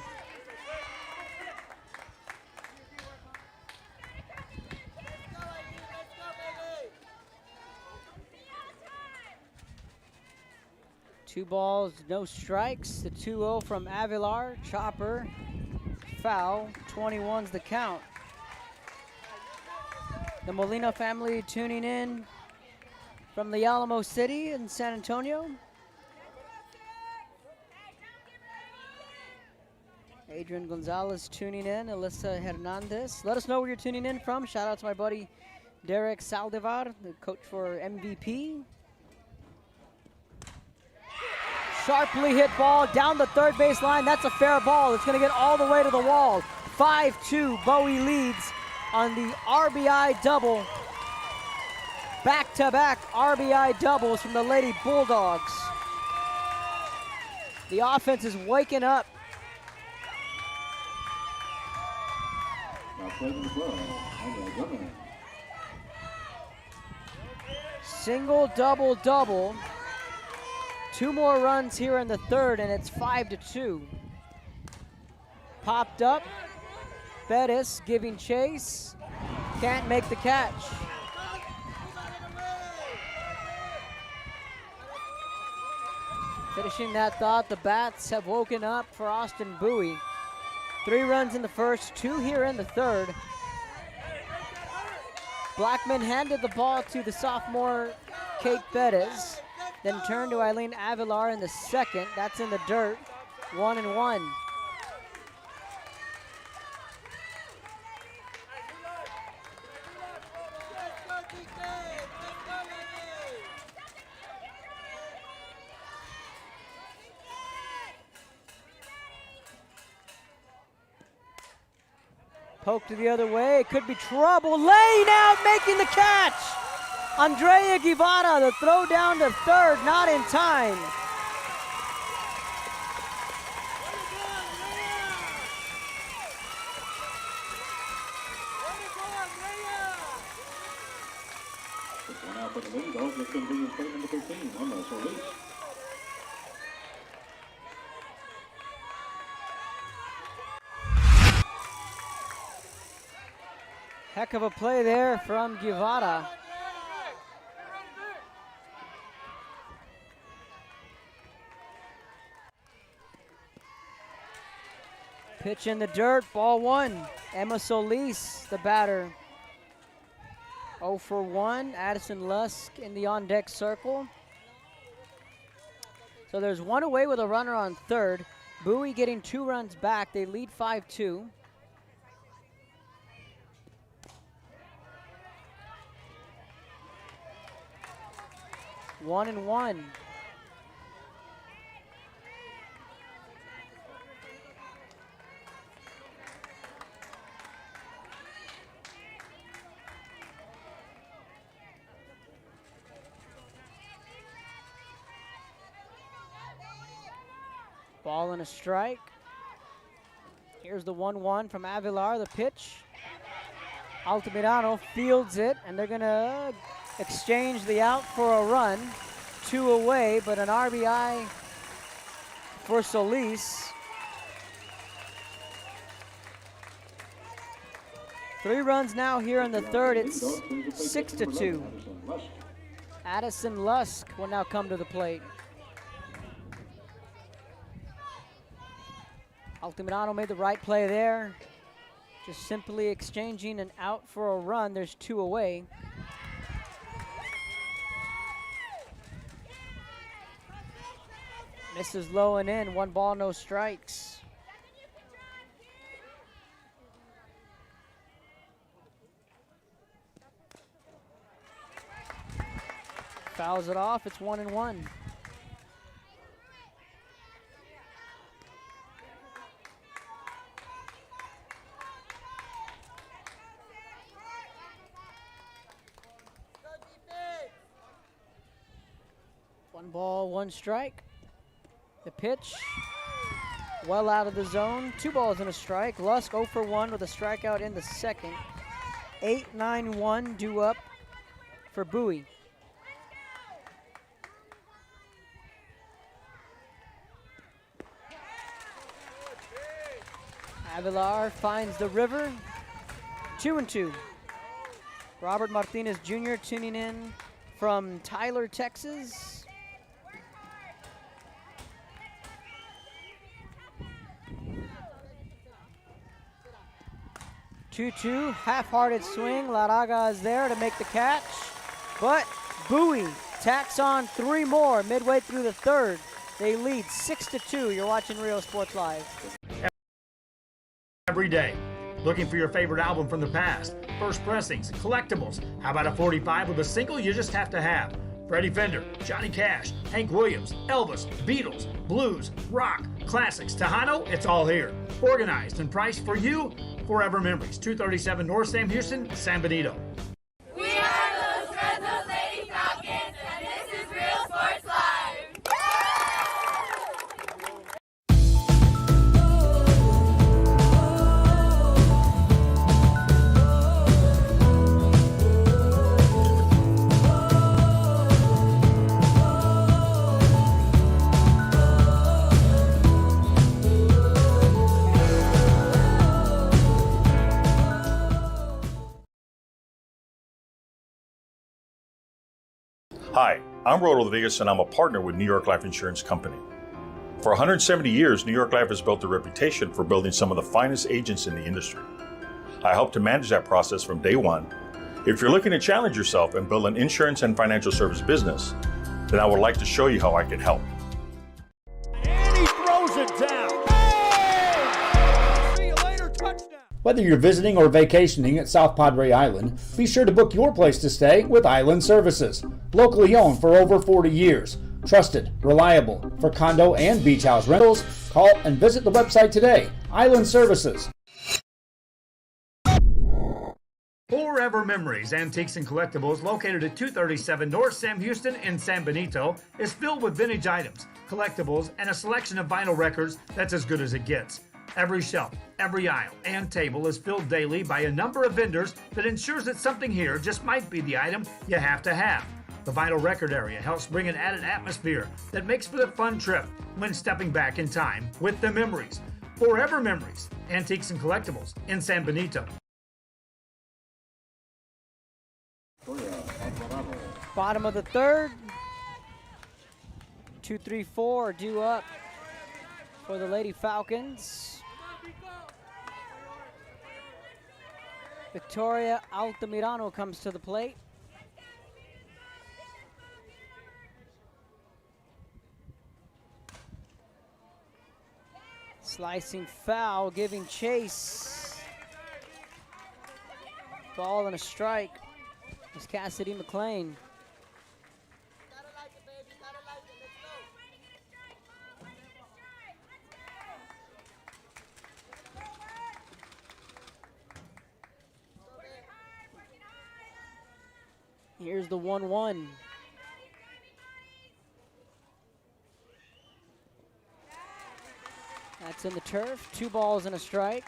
Two balls, no strikes. The 2-0 from Avilar. Chopper, foul. 21's the count. The Molina family tuning in from the Alamo City in San Antonio. Adrian Gonzalez tuning in, Alyssa Hernandez. Let us know where you're tuning in from. Shout out to my buddy Derek Saldivar, the coach for MVP. Sharply hit ball down the third base line. That's a fair ball. It's going to get all the way to the wall. 5-2, Bowie leads on the RBI double. Back-to-back RBI doubles from the Lady Bulldogs. The offense is waking up. Single, double, double. 2 more runs here in the third, and it's 5-2. Popped up. Bettis giving chase. Can't make the catch. Finishing that thought, the bats have woken up for Austin Bowie. 3 runs in the first, 2 here in the third. Blackman handed the ball to the sophomore Kate Bettis, then turned to Eileen Avilar in the second. That's in the dirt, 1-1. Poked to the other way, it could be trouble. Laying out, making the catch. Andrea Guevara, the throw down to third, not in time. One out for the lead. Those that's going to be in plate number 13. One less release. Heck of a play there from Guevara. Pitch in the dirt, ball 1. Emma Solis, the batter. 0 for 1. Addison Lusk in the on-deck circle. So there's 1 away with a runner on third. Bowie getting 2 runs back. They lead 5-2. One and one. Ball and a strike. Here's the 1-1 from Avilar, the pitch. Altamirano fields it, and they're going to exchange the out for a run. 2 away, but an RBI for Solis. 3 runs now here in the third. It's 6-2. Addison Lusk will now come to the plate. Altamirano made the right play there. Just simply exchanging an out for a run. There's 2 away. Misses low and in. 1 ball, no strikes. Fouls it off. It's 1-1. One ball, 1 strike. The pitch, well out of the zone. 2 balls and a strike. Lusk 0 for 1 with a strikeout in the second. 8-9-1 due up for Bowie. Avilar finds the river. 2-2. Robert Martinez Jr. tuning in from Tyler, Texas. 2-2, half-hearted swing. Laraga is there to make the catch, but Bowie tacks on 3 more midway through the third. They lead 6-2. You're watching Rio Sports Live. Every day, looking for your favorite album from the past. First pressings, collectibles. How about a 45 with a single you just have to have? Freddie Fender, Johnny Cash, Hank Williams, Elvis, Beatles, blues, rock, classics, Tejano, it's all here. Organized and priced for you. Forever Memories, 237 North Sam Houston, San Benito. We are those Fresnos Lady Falcons, and this is Real Sports Live. Hi, I'm Rodo Rodriguez, and I'm a partner with New York Life Insurance Company. For 170 years, New York Life has built a reputation for building some of the finest agents in the industry. I help to manage that process from day one. If you're looking to challenge yourself and build an insurance and financial service business, then I would like to show you how I can help. And he throws it down. Hey! See you later, touchdown. Whether you're visiting or vacationing at South Padre Island, be sure to book your place to stay with Island Services. Locally owned for over 40 years. Trusted, reliable. For condo and beach house rentals, call and visit the website today. Island Services. Forever Memories, Antiques and Collectibles, located at 237 North Sam Houston in San Benito, is filled with vintage items, collectibles, and a selection of vinyl records that's as good as it gets. Every shelf, every aisle, and table is filled daily by a number of vendors that ensures that something here just might be the item you have to have. The vinyl record area helps bring an added atmosphere that makes for a fun trip when stepping back in time with the memories. Forever Memories, Antiques and Collectibles in San Benito. Bottom of the third. 2-3-4 due up for the Lady Falcons. Victoria Altamirano comes to the plate. Slicing foul, giving chase. Ball and a strike. It's Cassidy McLean. Here's the 1-1. That's in the turf. 2 balls and a strike.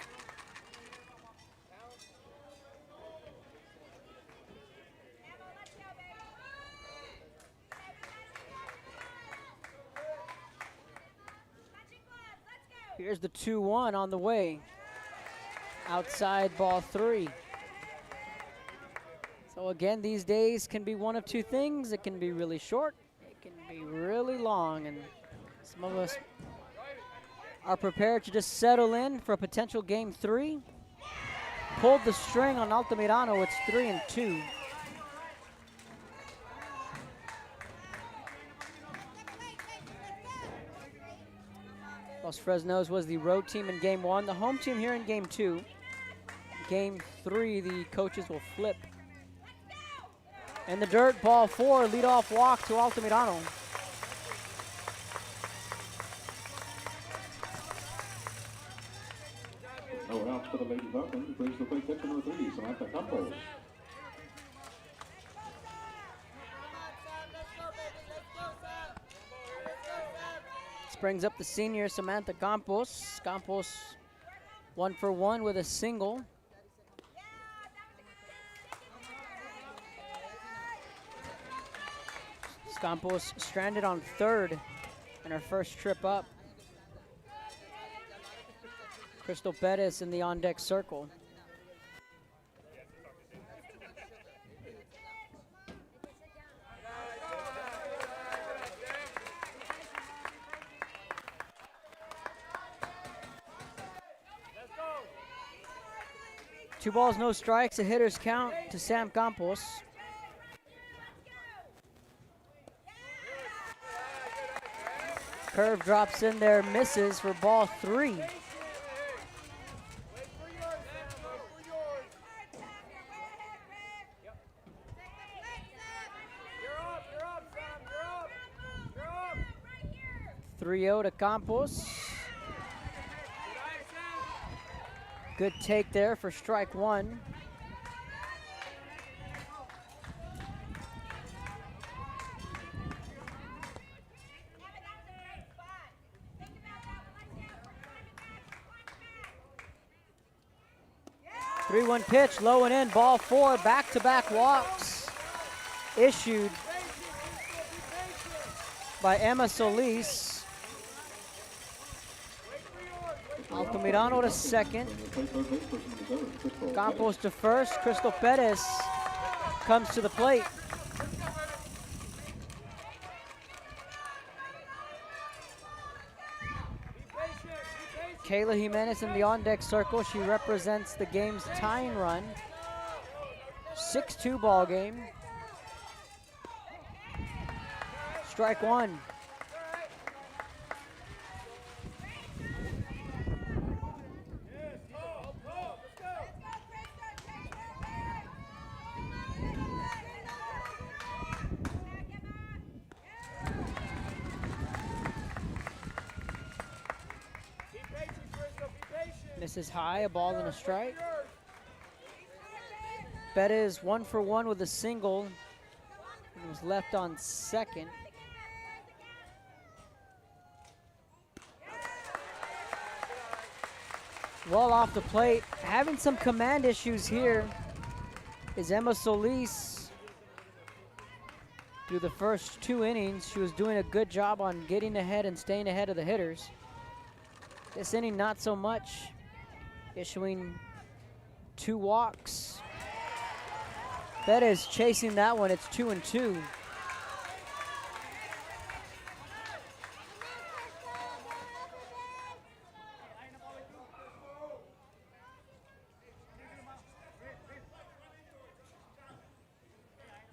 Here's the 2-1 on the way. Outside ball 3. So again, these days can be one of two things. It can be really short, it can be really long, and some of us are prepared to just settle in for a potential game 3. Pulled the string on Altamirano, it's 3-2. Los Fresnos was the road team in game 1, the home team here in game 2. Game 3, the coaches will flip. In the dirt, ball 4, leadoff walk to Altamirano. No outs for the Lady Falcons. Brings the plate catcher number 3, Samantha Campos. Brings up the senior Samantha Campos. Campos 1 for 1 with a single. Campos stranded on third in her first trip up. Crystal Pettis in the on-deck circle. Two balls, no strikes, a hitter's count to Sam Campos. Curve drops in there, misses for ball 3. You're 3-0 to Campos. Good take there for strike 1. Three-one pitch, low and in, ball 4, back-to-back walks issued by Emma Solis. Altamirano to second. Campos to first. Crystal Pettis comes to the plate. Kayla Jimenez in the on-deck circle. She represents the game's tying run. 6-2 ball game. Strike 1. Misses high, a ball and a strike. Bettis 1 for 1 with a single and was left on second. Well off the plate, having some command issues here is Emma Solis. Through the first 2 innings, she was doing a good job on getting ahead and staying ahead of the hitters. This inning, not so much. Issuing 2 walks. Bettis chasing that one, it's 2-2.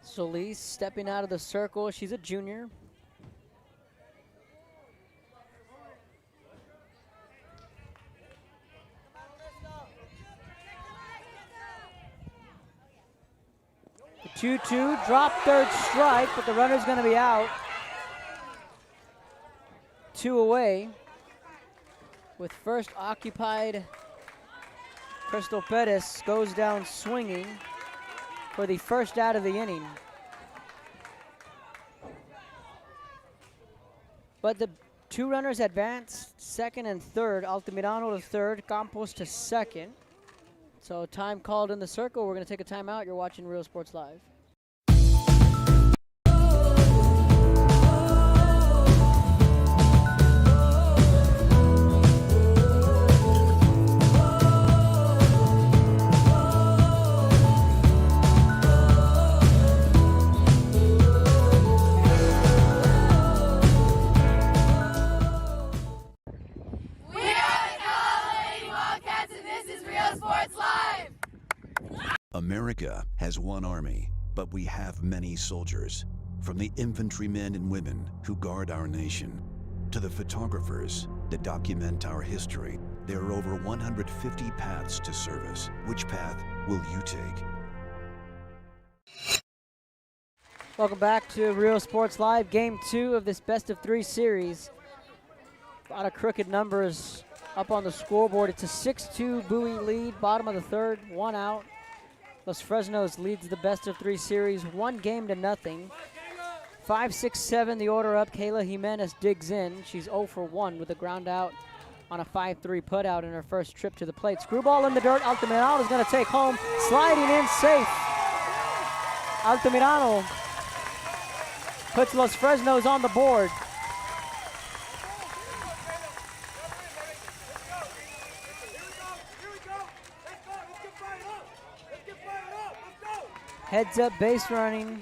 Solis stepping out of the circle, she's a junior. The 2-2, drop third strike, but the runner's gonna be out. 2 away. With first occupied, Crystal Pettis goes down swinging for the first out of the inning. But the 2 runners advanced, second and third. Altamirano to third, Campos to second. So time called in the circle. We're going to take a timeout. You're watching Real Sports Live. America has one army, but we have many soldiers. From the infantrymen and women who guard our nation, to the photographers that document our history, there are over 150 paths to service. Which path will you take? Welcome back to Real Sports Live, Game 2 of this best-of-3 series. A lot of crooked numbers up on the scoreboard. It's a 6-2 Bowie lead, bottom of the third, 1 out. Los Fresnos leads the best-of-3 series, 1-0. 5-6-7 the order up. Kayla Jimenez digs in. She's 0 for 1 with a ground out on a 5-3 putout in her first trip to the plate. Screwball in the dirt. Altamirano is going to take home. Sliding in safe. Altamirano puts Los Fresnos on the board. Heads up base running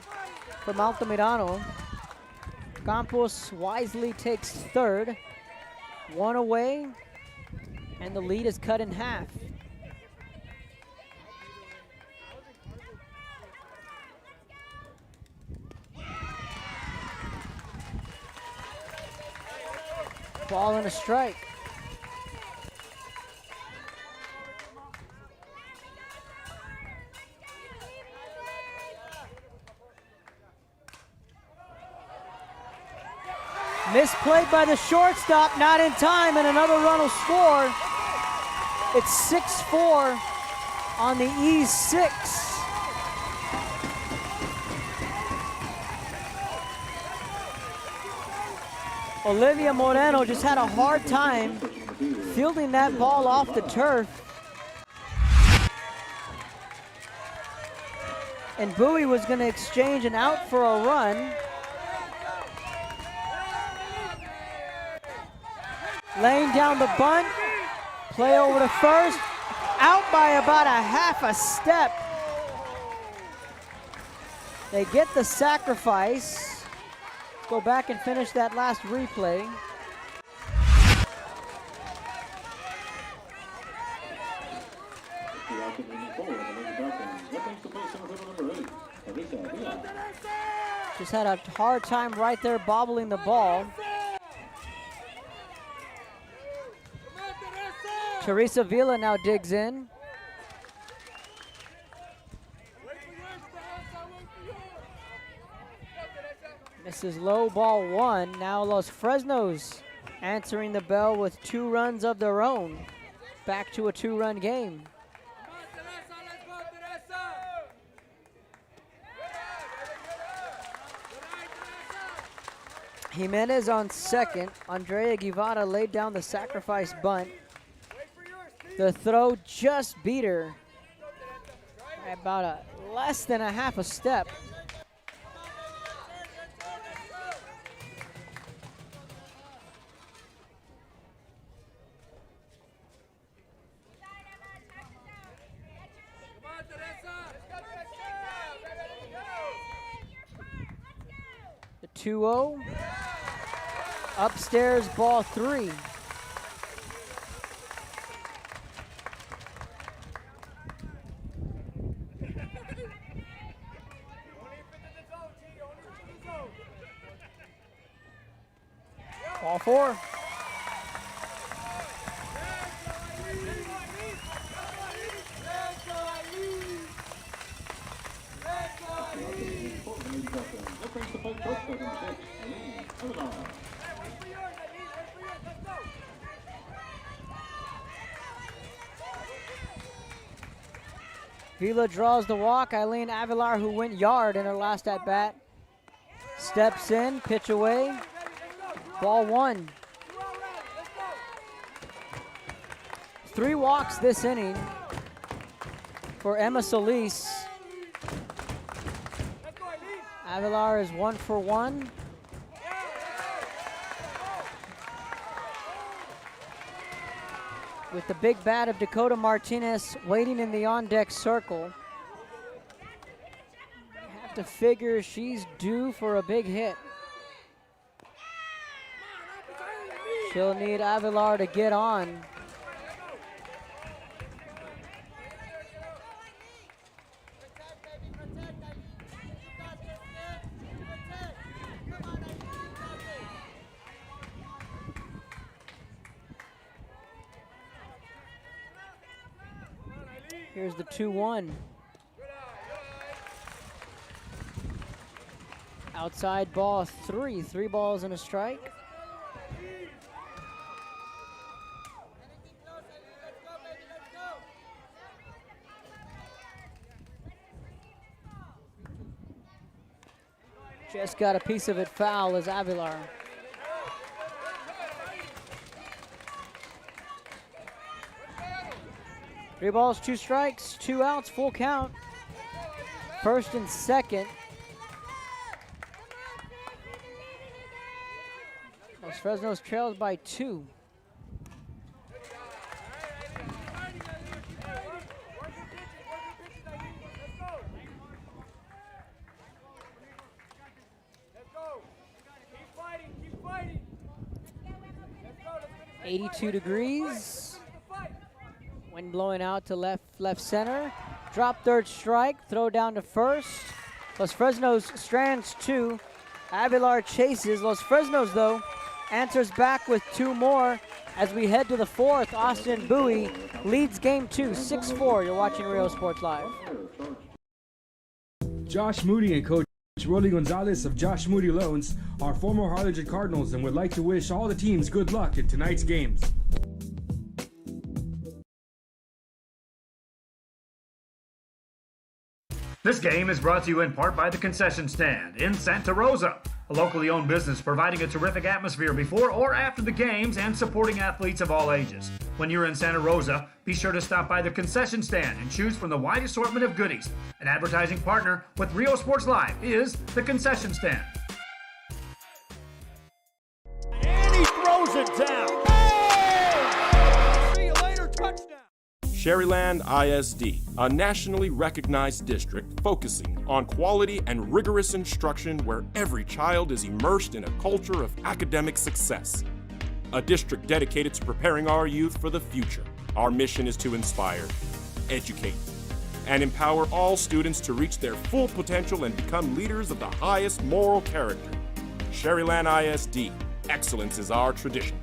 from Altamirano. Campos wisely takes third. 1 away, and the lead is cut in half. Ball and a strike. Misplayed by the shortstop, not in time, and another run will score. It's 6-4 on the E6. Olivia Moreno just had a hard time fielding that ball off the turf. And Bowie was going to exchange an out for a run. Laying down the bunt, play over to first, out by about a half a step. They get the sacrifice. Go back and finish that last replay. Just had a hard time right there bobbling the ball. Teresa Villa now digs in. Misses low, ball 1. Now Los Fresnos answering the bell with 2 runs of their own. Back to a 2-run game. Jimenez on second. Andrea Guevara laid down the sacrifice bunt. The throw just beat her by about less than a half a step. The 2-0. Upstairs, ball 3. Ball 4. Vila draws the walk. Eileen Avilar, who went yard in her last at-bat, steps in, pitch away. Ball 1. 3 walks this inning for Emma Solis. Avilar is 1 for 1. With the big bat of Dakota Martinez waiting in the on-deck circle. You have to figure she's due for a big hit. She'll need Avilar to get on. Here's the 2-1. Outside ball 3. 3 balls and a strike. Just got a piece of it foul as Avilar. Three balls, 2 strikes, 2 outs, full count. First and second. Los Fresnos trails by 2. Keep fighting. 82 degrees. Wind blowing out to left center. Drop third strike, throw down to first. Los Fresnos strands 2. Avilar chases. Los Fresnos, though, answers back with 2 more as we head to the 4th. Austin Bowie leads game 2, 6-4. You're watching Rio Sports Live. Josh Moody and Coach Rolly Gonzalez of Josh Moody Loans are former Harlingen Cardinals and would like to wish all the teams good luck in tonight's games. This game is brought to you in part by the Concession Stand in Santa Rosa, a locally owned business providing a terrific atmosphere before or after the games and supporting athletes of all ages. When you're in Santa Rosa, be sure to stop by the Concession Stand and choose from the wide assortment of goodies. An advertising partner with Rio Sports Live is the Concession Stand. And he throws it down. Oh! See you later, touchdown. Sherryland ISD, a nationally recognized district focusing on quality and rigorous instruction where every child is immersed in a culture of academic success. A district dedicated to preparing our youth for the future. Our mission is to inspire, educate, and empower all students to reach their full potential and become leaders of the highest moral character. Sherryland ISD, excellence is our tradition.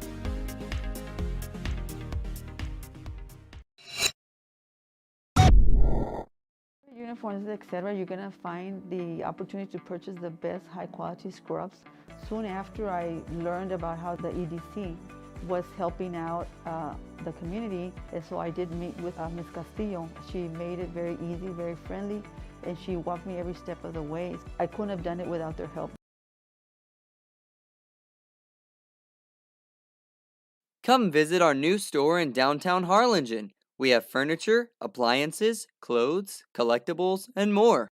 Uniforms, etc., you're going to find the opportunity to purchase the best high quality scrubs. Soon after I learned about how the EDC was helping out the community, and so I did meet with Ms. Castillo. She made it very easy, very friendly, and she walked me every step of the way. I couldn't have done it without their help. Come visit our new store in downtown Harlingen. We have furniture, appliances, clothes, collectibles, and more.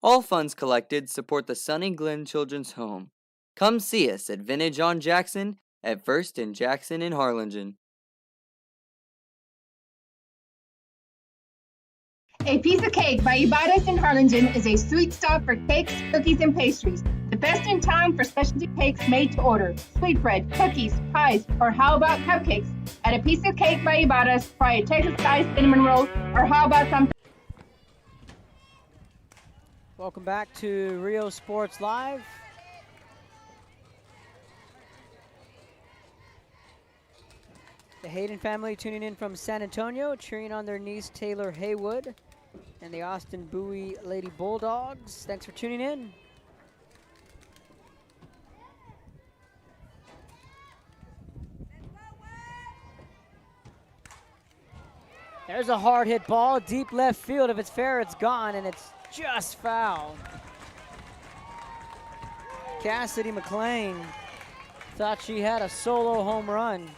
All funds collected support the Sunny Glen Children's Home. Come see us at Vintage on Jackson at 1st and Jackson in Harlingen. A Piece of Cake by Ibarras in Harlingen is a sweet stop for cakes, cookies, and pastries. The best in town for specialty cakes made to order. Sweetbread, cookies, pies, or how about cupcakes? At A Piece of Cake by Ibarras, try a Texas-style cinnamon roll, or how about something? Welcome back to Rio Sports Live. The Hayden family tuning in from San Antonio, cheering on their niece Taylor Haywood and the Austin Bowie Lady Bulldogs. Thanks for tuning in. There's a hard hit ball, deep left field. If it's fair, it's gone, and it's just foul. Cassidy McLean thought she had a solo home run.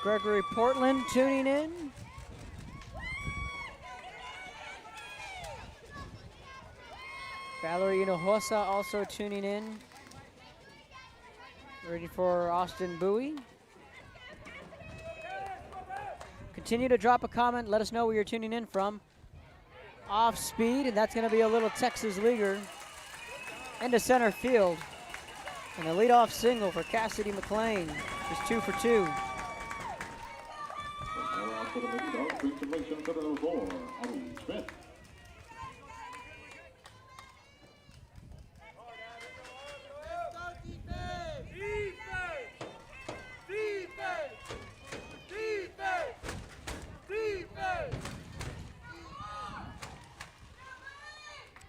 Gregory Portland tuning in. Valerie Hinojosa also tuning in. Ready for Austin Bowie. Continue to drop a comment. Let us know where you're tuning in from. Off speed, and that's going to be a little Texas leaguer into center field. And a leadoff single for Cassidy McLean. Just 2 for 2.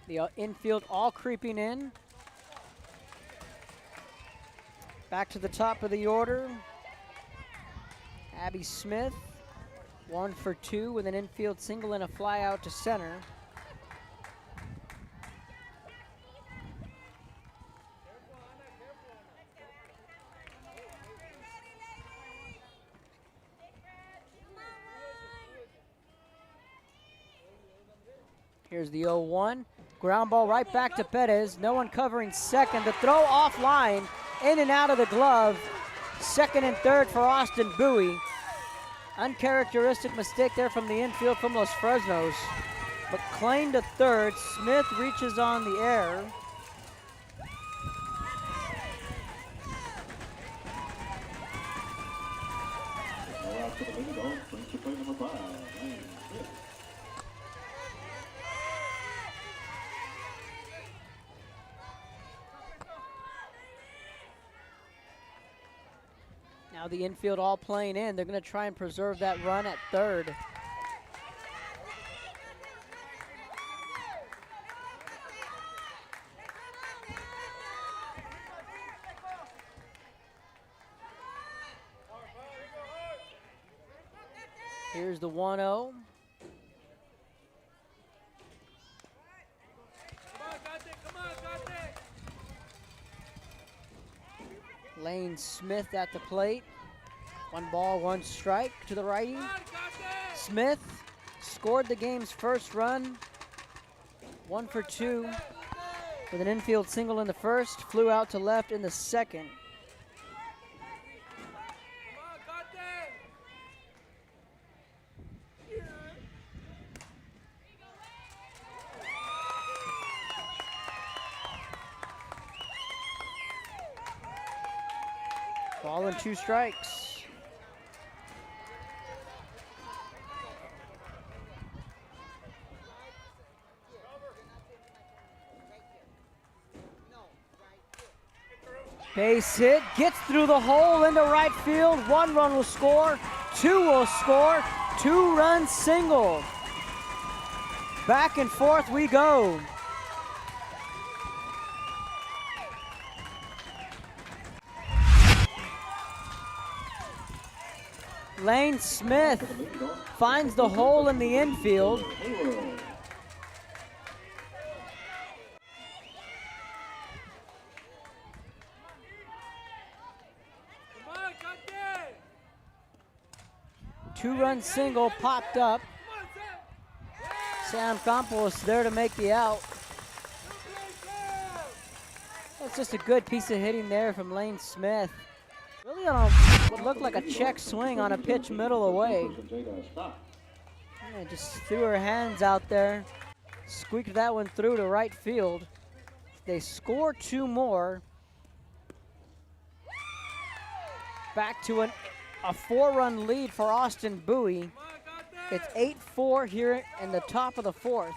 The infield all creeping in. Back to the top of the order. Abby Smith, 1 for 2 with an infield single and a fly out to center. Here's the 0-1. Ground ball right back to Perez. No one covering second. The throw offline, in and out of the glove. Second and third for Austin Bowie. Uncharacteristic mistake there from the infield from Los Fresnos. McLean to third. Smith reaches on the air. Out to the lead off, brings to play number 5, Lane Smith. Now the infield all playing in. They're going to try and preserve that run at third. Here's the 1-0. Lane Smith at the plate. 1 ball, 1 strike to the righty. Smith scored the game's first run. 1 for 2 with an infield single in the first. Flew out to left in the second. Ball and 2 strikes. Base hit, gets through the hole into right field. 1 run will score, 2 will score, 2-run single. Back and forth we go. Lane Smith finds the hole in the infield. Two-run single popped up. Sam Campos there to make the out. That's just a good piece of hitting there from Lane Smith. Really on what looked like a check swing on a pitch middle away. Yeah, just threw her hands out there. Squeaked that one through to right field. They score 2 more. Back to a 4-run lead for Austin Bowie. It's 8-4 here in the top of the 4th.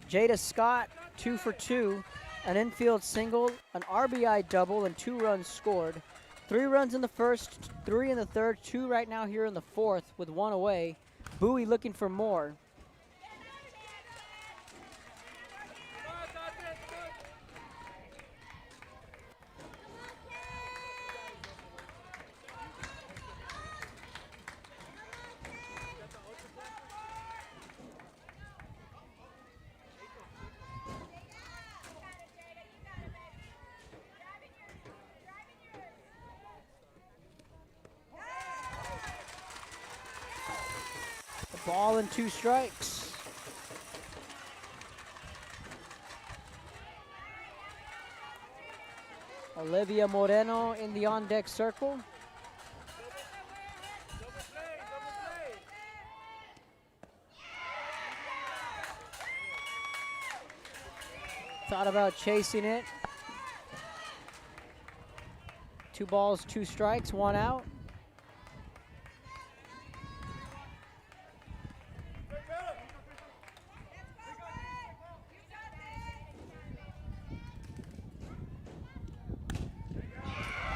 Jada Scott, 2 for 2. An infield single, an RBI double, and 2 runs scored. 3 runs in the first, 3 in the third, 2 right now here in the 4th with 1 away. Bowie looking for more. Ball and 2 strikes. Olivia Moreno in the on-deck circle. Thought about chasing it. 2 balls, 2 strikes, 1 out.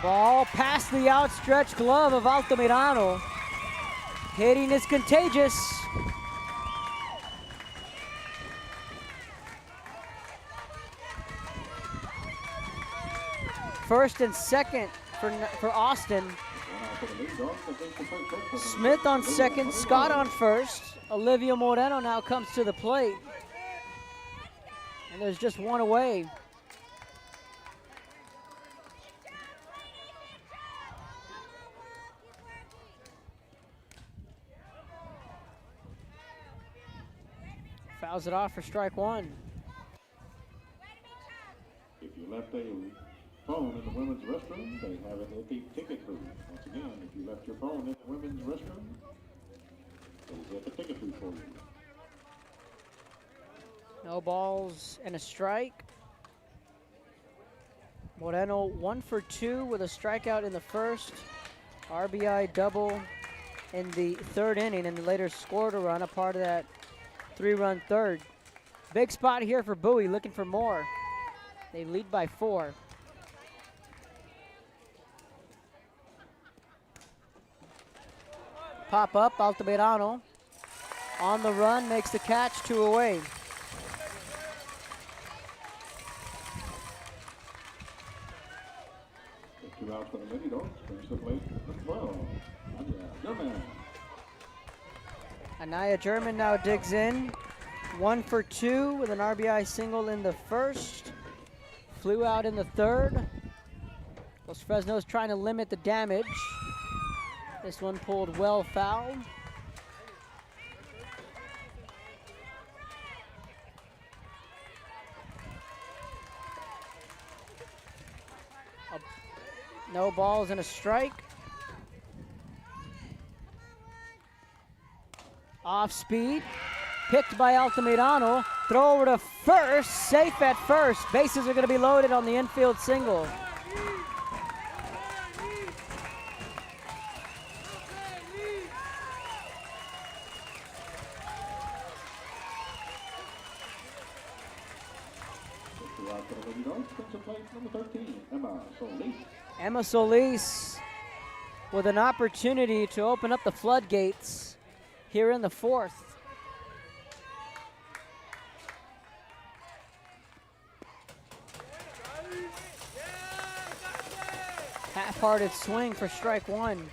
Ball past the outstretched glove of Altamirano. Hitting is contagious. first and second for Austin. Smith on second, Scott on first. Olivia Moreno now comes to the plate. And there's just one away. Fouls it off for strike one. If you left a phone in the women's restroom, they have an empty ticket booth. Once again, if you left your phone in the women's restroom, they have a ticket booth for you. No balls and a strike. Moreno 1 for 2 with a strikeout in the first. RBI double in the third inning, and later scored a run, a part of that 3-run third. Big spot here for Bowie, looking for more. They lead by 4. Pop up, Altamirano on the run, makes the catch, 2 away. The 2 outs for the Lady Dogs. Brings the plate at 12. German. Anaya German now digs in. 1 for 2 with an RBI single in the first. Flew out in the third. Los Fresnos trying to limit the damage. This one pulled well foul. No balls and a strike. Off speed, picked by Altamirano. Throw over to first, safe at first. Bases are going to be loaded on the infield single. Emma Solis with an opportunity to open up the floodgates here in the fourth. Half-hearted swing for strike one.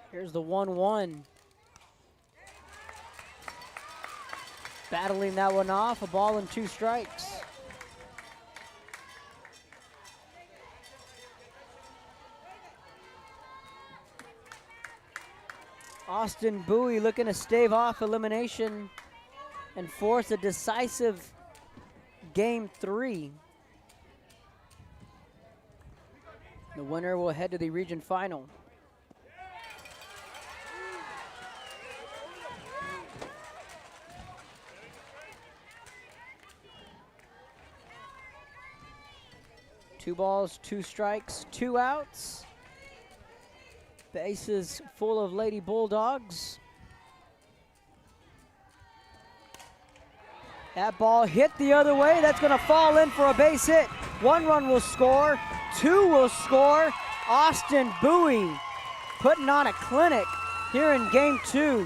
Here's the 1-1. Battling that one off, a ball and 2 strikes. Austin Bowie looking to stave off elimination and force a decisive game 3. The winner will head to the region final. Two balls, 2 strikes, 2 outs. Bases full of Lady Bulldogs. That ball hit the other way. That's going to fall in for a base hit. 1 run will score. 2 will score. Austin Bowie putting on a clinic here in game 2.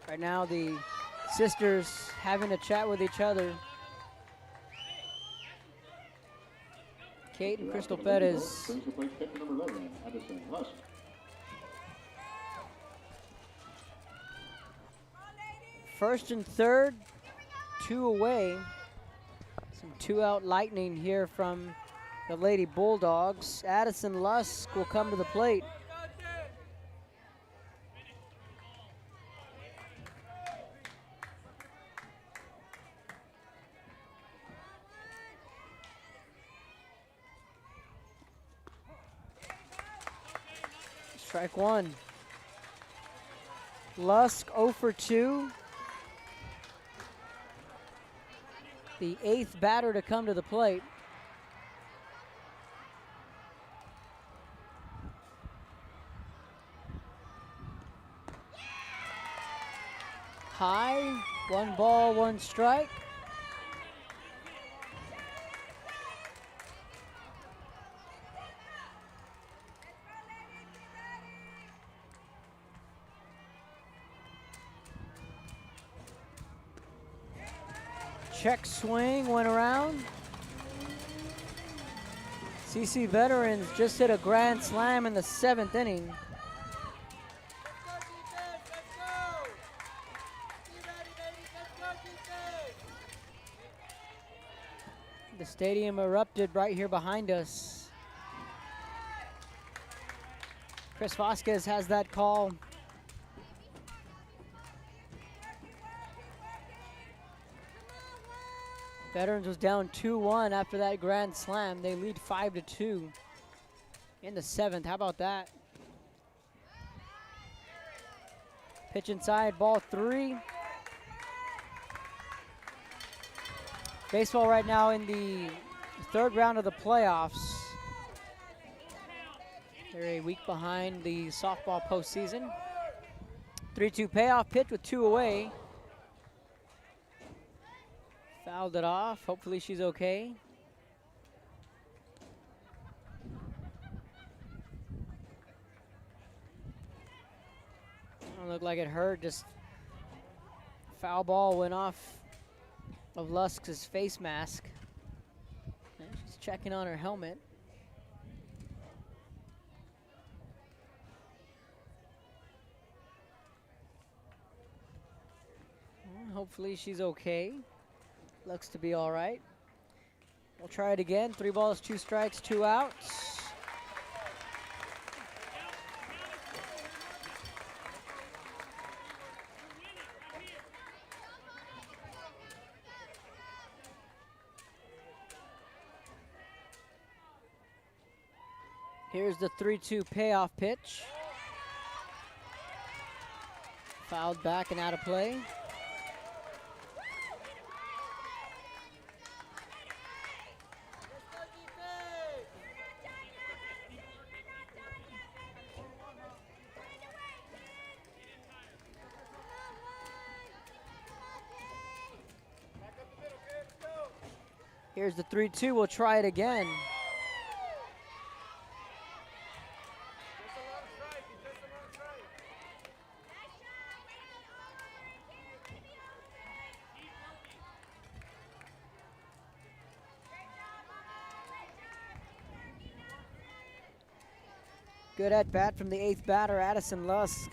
Right now, the sisters having a chat with each other. Kate and Crystal Perez. First and third, 2 away. Some 2-out lightning here from the Lady Bulldogs. Addison Lusk will come to the plate. Strike one. Lusk 0 for 2. The 8th batter to come to the plate. High, 1 ball, 1 strike. Check swing went around. CC Veterans just hit a grand slam in the 7th inning. The stadium erupted right here behind us. Chris Vasquez has that call. Veterans was down 2-1 after that grand slam. They lead 5-2 in the 7th. How about that? Pitch inside, ball 3. Baseball right now in the 3rd round of the playoffs. They're a week behind the softball postseason. 3-2 payoff pitch with 2 away. Fouled it off. Hopefully she's okay. Don't look like it hurt. Just foul ball went off of Lusk's face mask. And she's checking on her helmet. Hopefully she's okay. Looks to be all right. We'll try it again. 3 balls, 2 strikes, 2 outs. Here's the 3-2 payoff pitch. Fouled back and out of play. Here's the 3-2. We'll try it again. Good at bat from the 8th batter, Addison Lusk.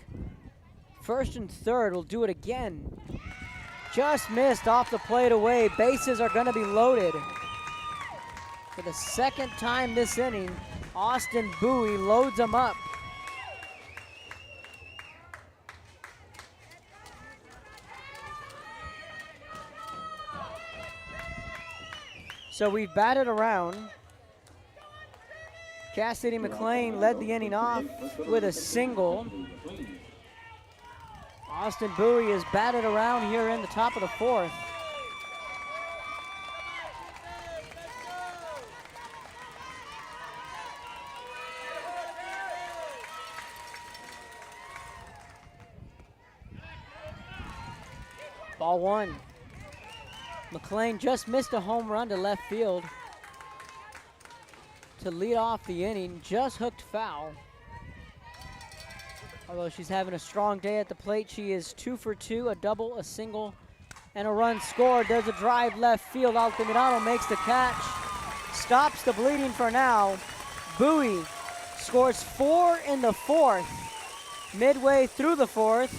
1st and 3rd. We'll do it again. Just missed off the plate away. Bases are going to be loaded. For the 2nd time this inning, Austin Bowie loads them up. So we've batted around. Cassidy McLean led the inning off with a single. Austin Bowie is batted around here in the top of the 4th. Ball 1. McLean just missed a home run to left field to lead off the inning, just hooked foul. Although she's having a strong day at the plate, she is 2 for 2, a double, a single, and a run scored. There's a drive left field. Altamirano makes the catch, stops the bleeding for now. Bowie scores 4 in the 4th. Midway through the 4th,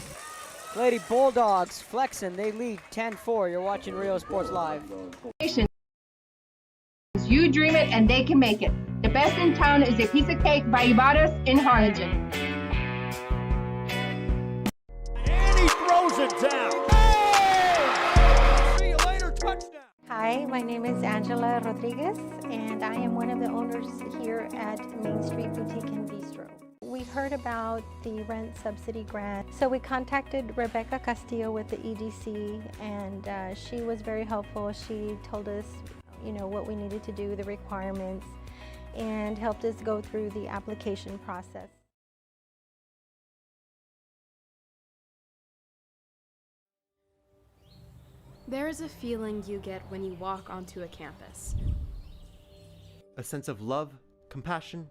Lady Bulldogs flexing. They lead 10-4. You're watching Rio Sports Live. You dream it and they can make it. The best in town is a piece of cake by Ibarra's in Harlingen. And he throws it down. Oh! See you later, touchdown. Hi, my name is Angela Rodriguez, and I am one of the owners here at Main Street Boutique and Bistro. We heard about the rent subsidy grant, so we contacted Rebecca Castillo with the EDC, and she was very helpful. She told us, what we needed to do, the requirements, and helped us go through the application process. There is a feeling you get when you walk onto a campus. A sense of love, compassion,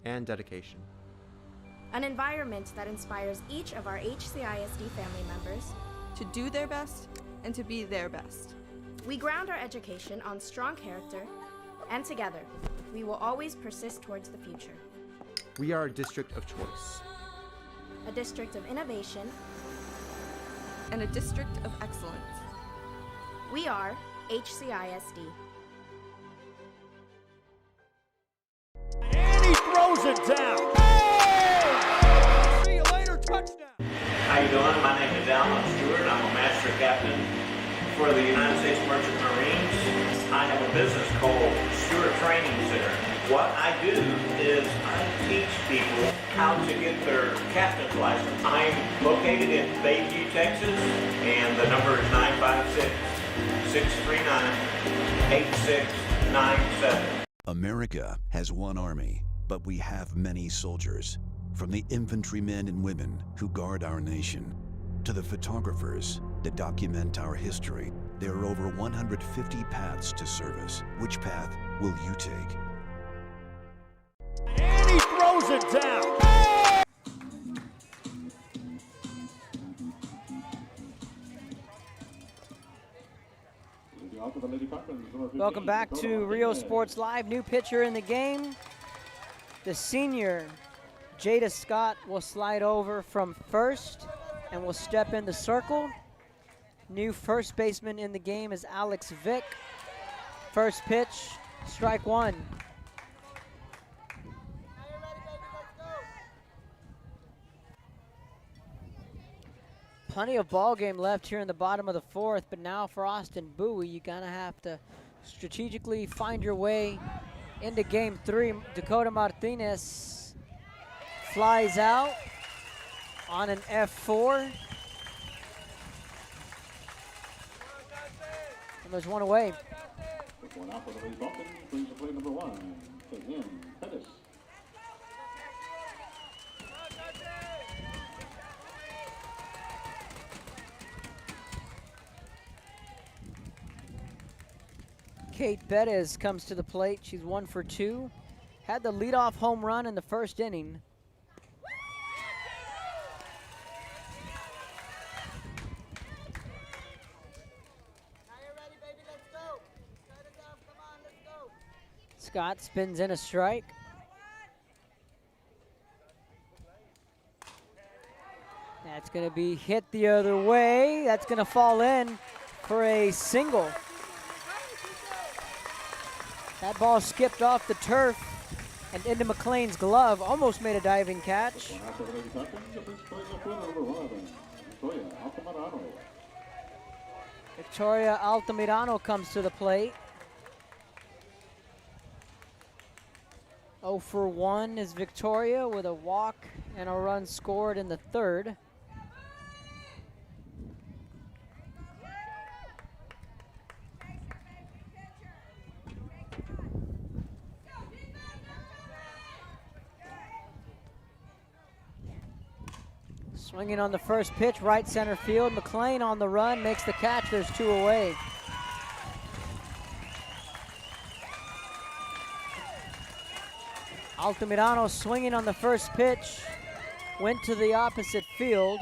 and dedication. An environment that inspires each of our HCISD family members to do their best and to be their best. We ground our education on strong character, and together, we will always persist towards the future. We are a district of choice. A district of innovation. And a district of excellence. We are HCISD. And he throws it down. Oh! See you later, touchdown. How you doing? My name is Alan Stewart. I'm a master captain for the United States Merchant Marines. I have a business called Stewart Training Center. What I do is I teach people how to get their captain's license. I'm located in Bayview, Texas, and the number is 956-639-8697. America has one army, but we have many soldiers. From the infantrymen and women who guard our nation, to the photographers that document our history, there are over 150 paths to service. Which path will you take? And he throws it down. Welcome back to Real Sports Live. New pitcher in the game. The senior, Jada Scott, will slide over from first and will step in the circle. New first baseman in the game is Alex Vick. First pitch, strike one. Plenty of ball game left here in the bottom of the fourth, but now for Austin Bowie, you're gonna have to strategically find your way into game three. Dakota Martinez flies out on an F4. And there's one away. One out for the Lady Falcons. Please play number one. Again, Pettis. Kate Bettis comes to the plate. She's 1 for 2. Had the leadoff home run in the first inning. Scott spins in a strike. That's going to be hit the other way. That's going to fall in for a single. That ball skipped off the turf and into McLean's glove. Almost made a diving catch. Victoria Altamirano comes to the plate. 0 for 1 is Victoria with a walk and a run scored in the third. Swinging on the first pitch, right center field. McLean on the run, makes the catch. There's 2 away. Altamirano swinging on the first pitch, went to the opposite field.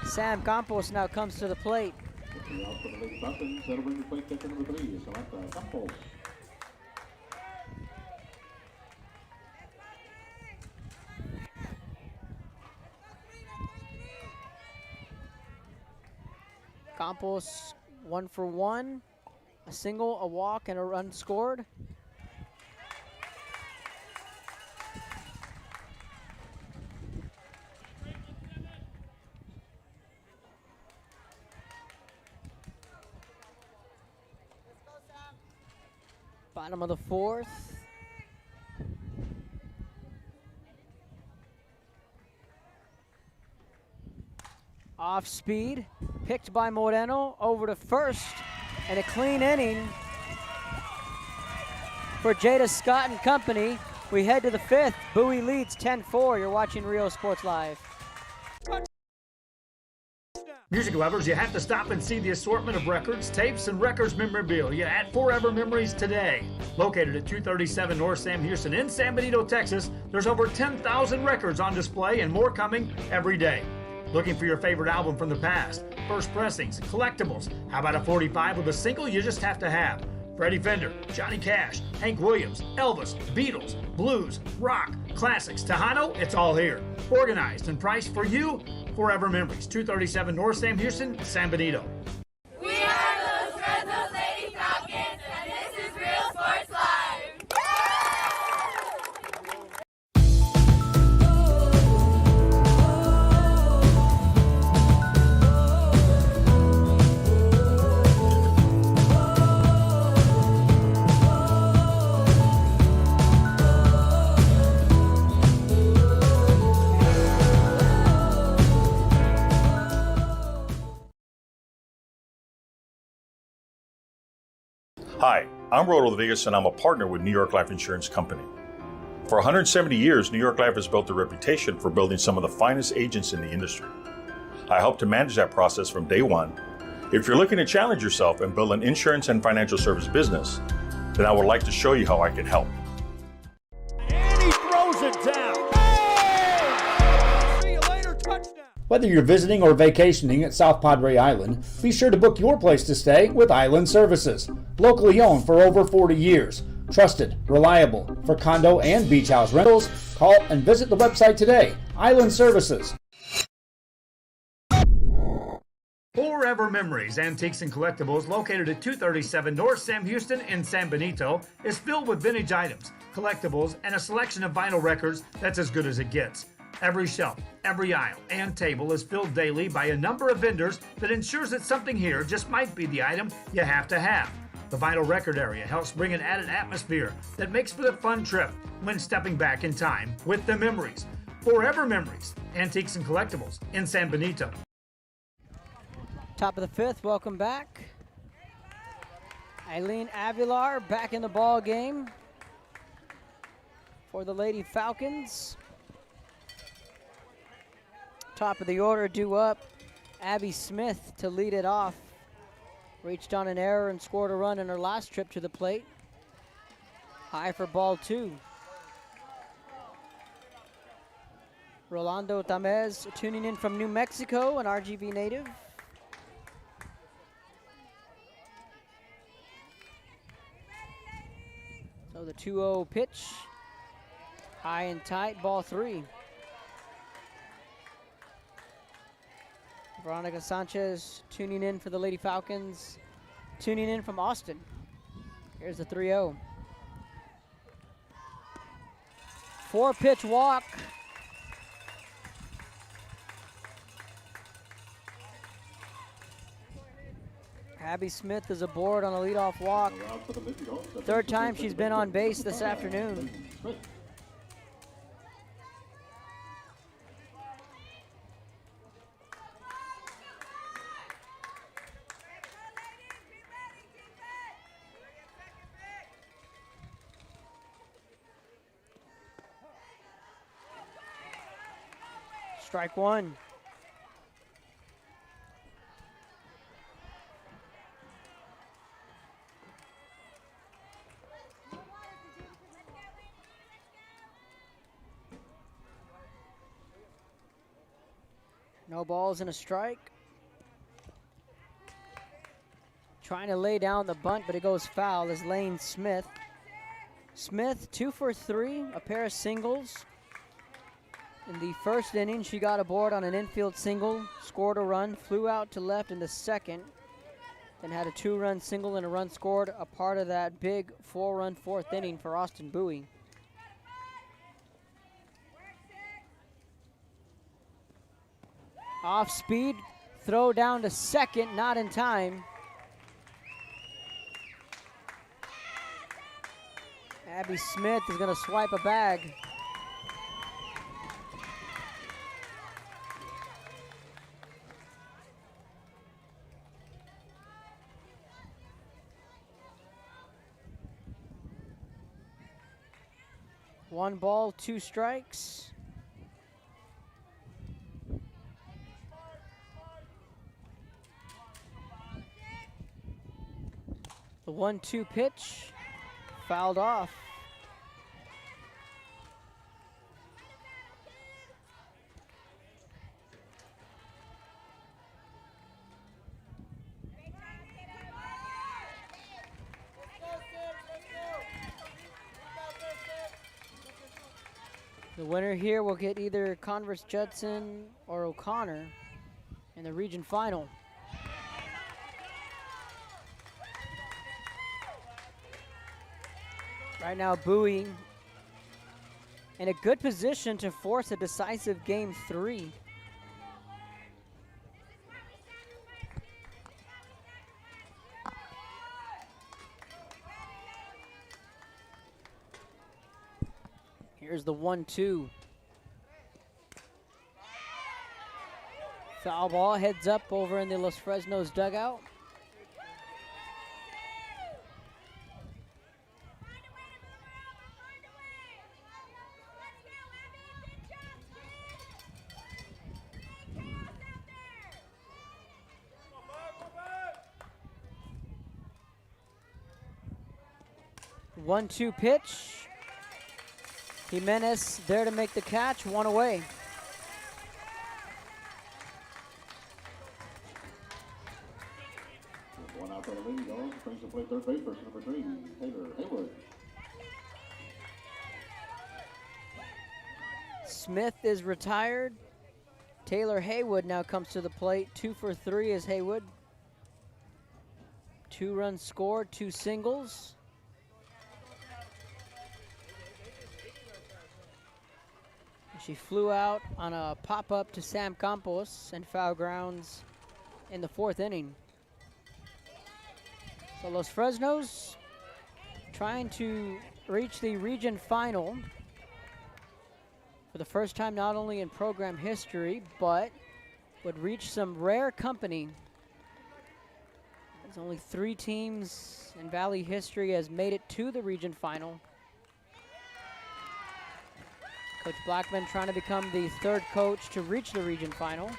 Sam Campos now comes to the plate. Campos 1 for 1. A single, a walk, and a run scored. Bottom of the fourth. Off speed, picked by Moreno, over to first, and a clean inning for Jada Scott and company. We head to the fifth. Bowie leads 10-4. You're watching Real Sports Live. Music lovers, you have to stop and see the assortment of records, tapes, and records memorabilia at Forever Memories today. Located at 237 North Sam Houston in San Benito, Texas, there's over 10,000 records on display and more coming every day. Looking for your favorite album from the past, first pressings, collectibles. How about a 45 with a single you just have to have? Freddie Fender, Johnny Cash, Hank Williams, Elvis, Beatles, blues, rock, classics, Tejano, it's all here. Organized and priced for you. Forever Memories, 237 North Sam Houston, San Benito. We are the Fresnos Lady Falcons, and this is Real Sports Live. Hi, I'm Rodo Vegas, and I'm a partner with New York Life Insurance Company. For 170 years, New York Life has built a reputation for building some of the finest agents in the industry. I help to manage that process from day one. If you're looking to challenge yourself and build an insurance and financial service business, then I would like to show you how I can help. And he throws it down. Hey! See you later, touchdown. Whether you're visiting or vacationing at South Padre Island, be sure to book your place to stay with Island Services. Locally owned for over 40 years. Trusted, reliable. For condo and beach house rentals, call and visit the website today. Island Services. Forever Memories, Antiques and Collectibles, located at 237 North Sam Houston in San Benito, is filled with vintage items, collectibles, and a selection of vinyl records that's as good as it gets. Every shelf, every aisle, and table is filled daily by a number of vendors that ensures that something here just might be the item you have to have. The vinyl record area helps bring an added atmosphere that makes for a fun trip when stepping back in time with the memories. Forever Memories, Antiques and Collectibles in San Benito. Top of the fifth, welcome back. Eileen Avilar back in the ball game for the Lady Falcons. Top of the order, due up, Abby Smith to lead it off. Reached on an error and scored a run in her last trip to the plate. High for ball two. Rolando Tamez tuning in from New Mexico, an RGV native. So the 2-0 pitch, high and tight, ball three. Veronica Sanchez tuning in for the Lady Falcons, tuning in from Austin. Here's the 3-0. 4-pitch walk. Abby Smith is aboard on a leadoff walk. Third time she's been on base this afternoon. Strike one. No balls and a strike. Trying to lay down the bunt, but it goes foul as Lane Smith. Smith 2 for 3, a pair of singles. In the first inning, she got aboard on an infield single, scored a run, flew out to left in the second. Then had a 2-run single and a run scored, a part of that big 4-run fourth inning for Austin Bowie. Off speed, throw down to second, not in time. Abby Smith is going to swipe a bag. One ball, 2 strikes. The 1-2 pitch, fouled off. The winner here will get either Converse Judson or O'Connor in the region final. Right now, Bowie in a good position to force a decisive game 3. Here's the 1-2. Foul ball, heads up over in the Los Fresnos dugout. One-two pitch. Jimenez there to make the catch, 1 away. One out for the Lady Dogs. Brings to play third base person number 3, Taylor Haywood. Smith is retired. Taylor Haywood now comes to the plate. 2 for 3 is Haywood. 2 runs scored, 2 singles. She flew out on a pop-up to Sam Campos and foul grounds in the 4th inning. So Los Fresnos trying to reach the region final for the first time, not only in program history, but would reach some rare company. There's only 3 teams in Valley history has made it to the region final. Coach Blackman trying to become the 3rd coach to reach the region final.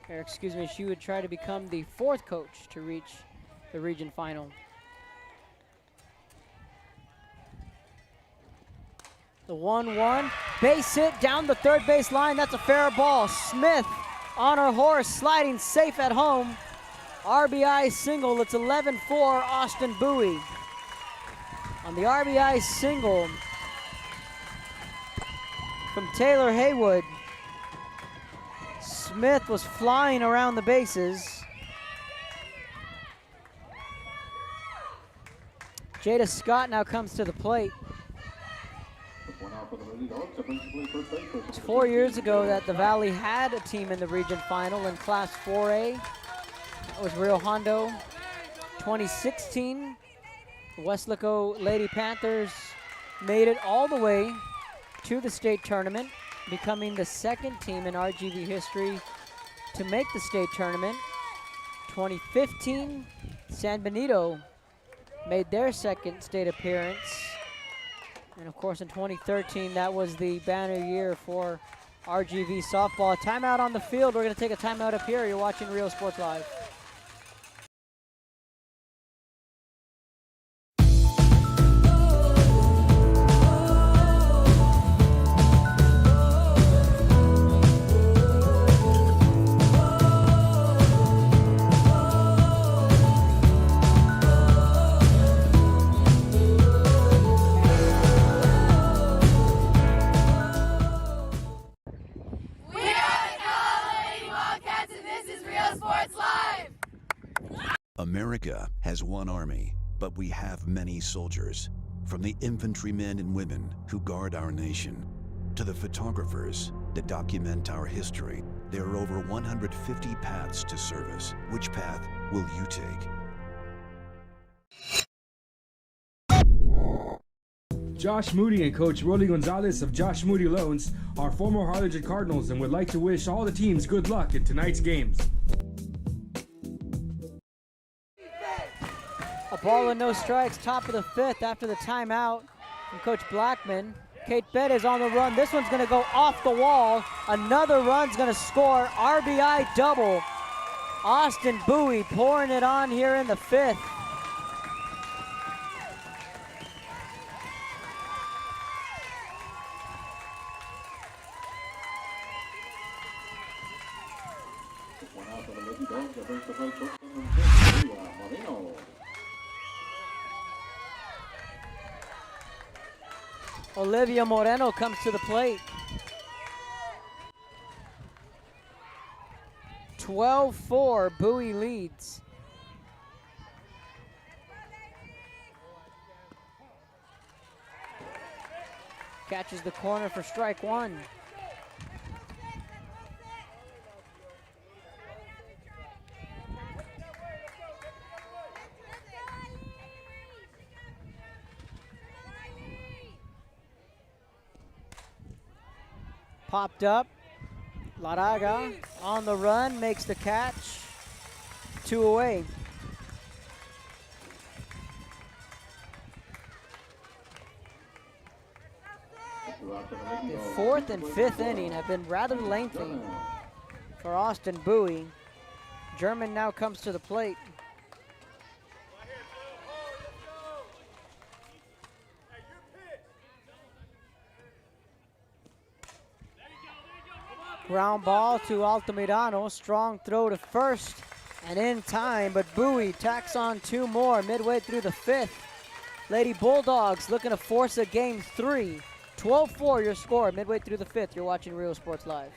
Or excuse me, she would try to become the 4th coach to reach the region final. The 1-1, base hit down the 3rd base line. That's a fair ball. Smith on her horse, sliding safe at home. RBI single. It's 11-4 Austin Bowie. On the RBI single from Taylor Haywood, Smith was flying around the bases. Jada Scott now comes to the plate. It's 4 years ago that the Valley had a team in the region final in Class 4A. That was Rio Hondo. 2016. The Weslaco Lady Panthers made it all the way to the state tournament, becoming the 2nd team in RGV history to make the state tournament. 2015, San Benito made their 2nd state appearance. And of course in 2013, that was the banner year for RGV softball. Timeout on the field. We're going to take a timeout up here. You're watching Real Sports Live. We are the Lady Falcons, and this America has one army, but we have many soldiers. From the infantrymen and women who guard our nation, to the photographers that document our history, there are over 150 paths to service. Which path will you take? Josh Moody and Coach Rolly Gonzalez of Josh Moody Loans are former Harlingen Cardinals and would like to wish all the teams good luck in tonight's games. A ball and no strikes, top of the fifth after the timeout from Coach Blackman. Kate Bettis on the run. This one's going to go off the wall. Another run's going to score. RBI double. Austin Bowie pouring it on here in the fifth. Olivia Moreno comes to the plate. 12-4, Bowie leads. Catches the corner for strike one. Popped up. Laraga on the run, makes the catch. 2 away. The fourth and fifth inning have been rather lengthy for Austin Bowie. German now comes to the plate. Ground ball to Altamirano. Strong throw to first and in time, but Bowie tacks on 2 more midway through the fifth. Lady Bulldogs looking to force a game 3. 12-4 your score midway through the fifth. You're watching Real Sports Live.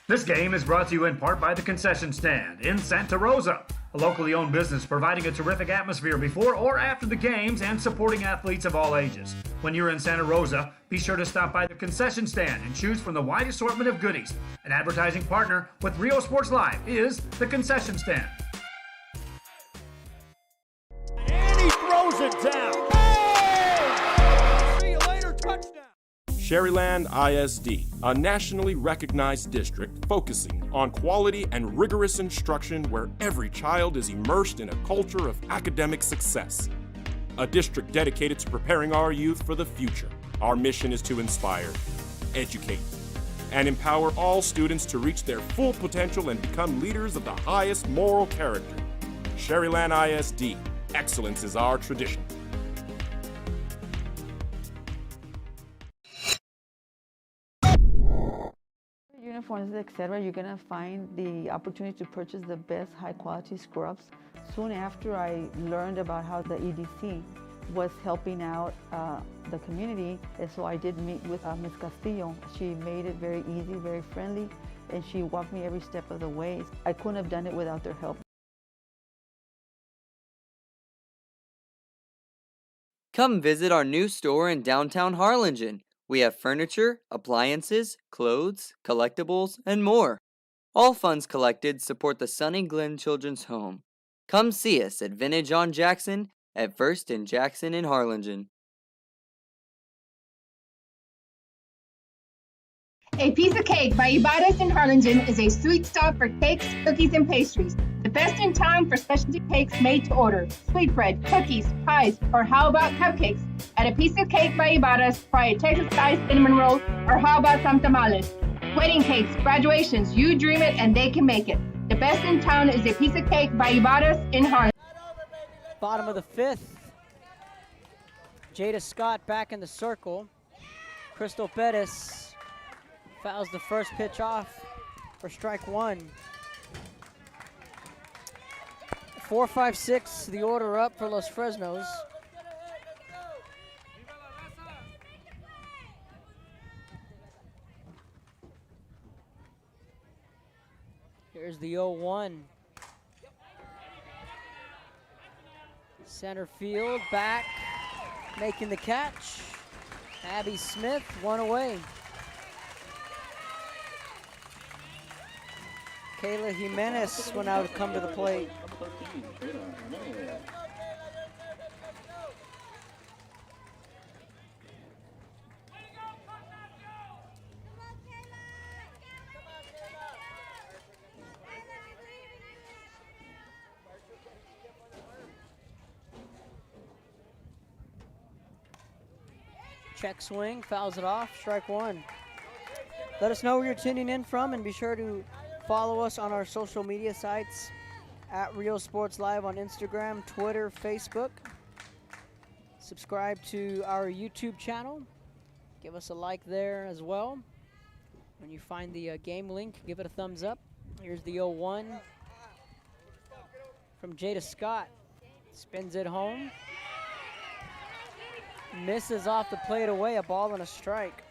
This game is brought to you in part by the Concession Stand in Santa Rosa, a locally owned business providing a terrific atmosphere before or after the games and supporting athletes of all ages. When you're in Santa Rosa, be sure to stop by the Concession Stand and choose from the wide assortment of goodies. An advertising partner with Real Sports Live is the Concession Stand. And he throws it down. Oh! See you later, touchdown. Sherryland ISD, a nationally recognized district focusing on quality and rigorous instruction where every child is immersed in a culture of academic success. A district dedicated to preparing our youth for the future. Our mission is to inspire, educate, and empower all students to reach their full potential and become leaders of the highest moral character. Sherryland ISD, excellence is our tradition. Uniforms, etc., you're going to find the opportunity to purchase the best high quality scrubs. Soon after I learned about how the EDC was helping out the community, and so I did meet with Ms. Castillo. She made it very easy, very friendly, and she walked me every step of the way. I couldn't have done it without their help. Come visit our new store in downtown Harlingen. We have furniture, appliances, clothes, collectibles, and more. All funds collected support the Sunny Glen Children's Home. Come see us at Vintage on Jackson at First and Jackson in Harlingen. A Piece of Cake by Ibarras in Harlingen is a sweet stop for cakes, cookies, and pastries. The best in town for specialty cakes made to order. Sweetbread, cookies, pies, or how about cupcakes? At A Piece of Cake by Ibarras, try a Texas-style cinnamon roll, or how about some tamales? Wedding cakes, graduations, you dream it and they can make it. The best in town is A Piece of Cake by Ibarras in Harlingen. Bottom of the fifth. Jada Scott back in the circle. Crystal Bettis fouls the first pitch off for strike one. 4-5-6, the order up for Los Fresnos. Here's the 0-1. Center field, back, making the catch. Abby Smith, one away. Kayla Jimenez will now come to the plate. Check swing, fouls it off, strike one. Let us know where you're tuning in from, and be sure to follow us on our social media sites at Real Sports Live on Instagram, Twitter, Facebook. Subscribe to our YouTube channel. Give us a like there as well. When you find the game link, give it a thumbs up. Here's the 0-1 from Jada Scott. Spins it home. Misses off the plate away, a ball and a strike.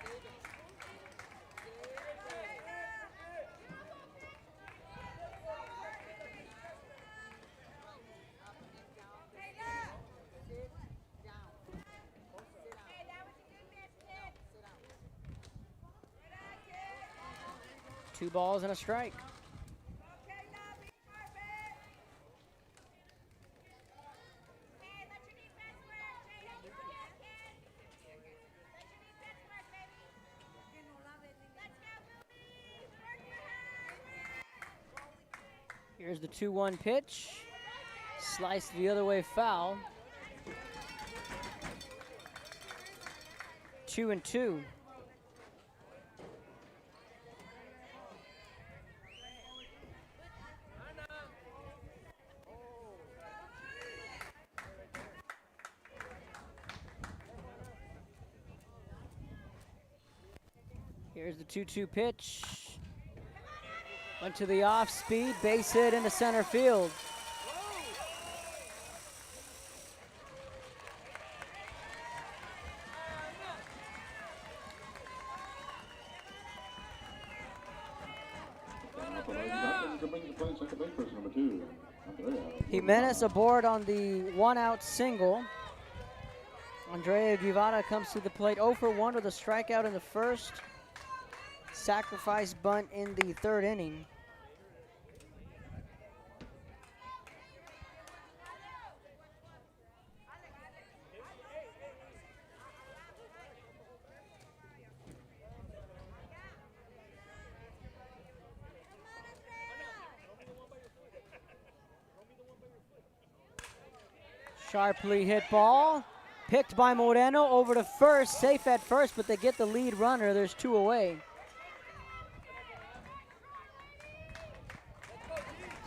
Two balls and a strike. Here's the 2-1 pitch. Sliced the other way, foul. 2-2. Here's the 2-2 pitch. Went to the off speed, base hit into center field. Jimenez aboard on the 1-out single. Andrea Guevara comes to the plate 0 for 1 with a strikeout in the first. Sacrifice bunt in the third inning. Sharply hit ball. Picked by Moreno over to first. Safe at first, but they get the lead runner. There's 2 away.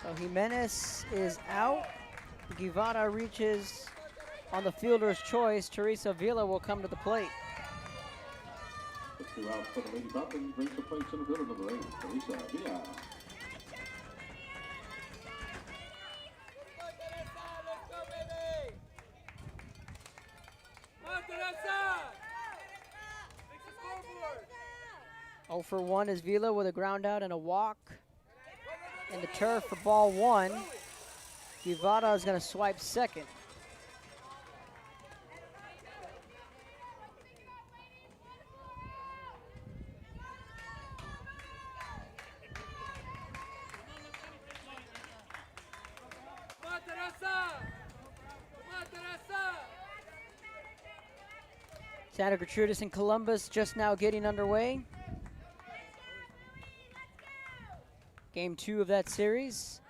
So Jimenez is out. Guevara reaches on the fielder's choice. Teresa Villa will come to the plate. The 2 outs for the Lady Falcons brings the plate center fielder number 8, Teresa Villa. Oh for 1 is Villa with a ground out and a walk. In the turf for ball 1. Guevara is going to swipe second. Santa Gertrudis and Columbus just now getting underway. Game 2 of that series.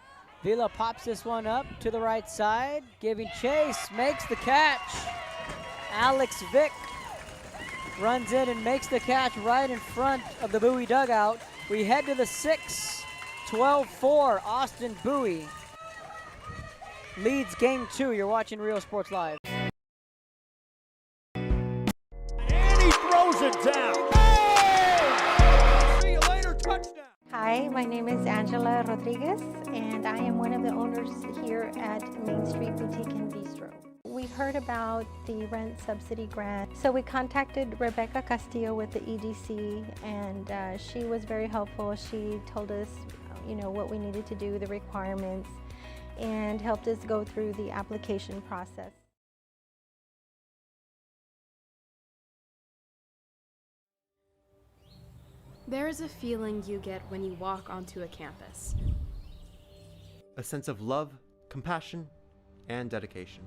Villa pops this one up to the right side, giving chase, makes the catch. Alex Vick runs in and makes the catch right in front of the Bowie dugout. We head to the 6th, 12-4, Austin Bowie leads game 2. You're watching Real Sports Live. And he throws it down. Oh! See you later, touchdown. Hi, my name is Angela Rodriguez, and I am one of the owners here at Main Street Boutique and Bistro. We heard about the rent subsidy grant, so we contacted Rebecca Castillo with the EDC, and she was very helpful. She told us what we needed to do, the requirements, and helped us go through the application process. There is a feeling you get when you walk onto a campus. A sense of love, compassion, and dedication.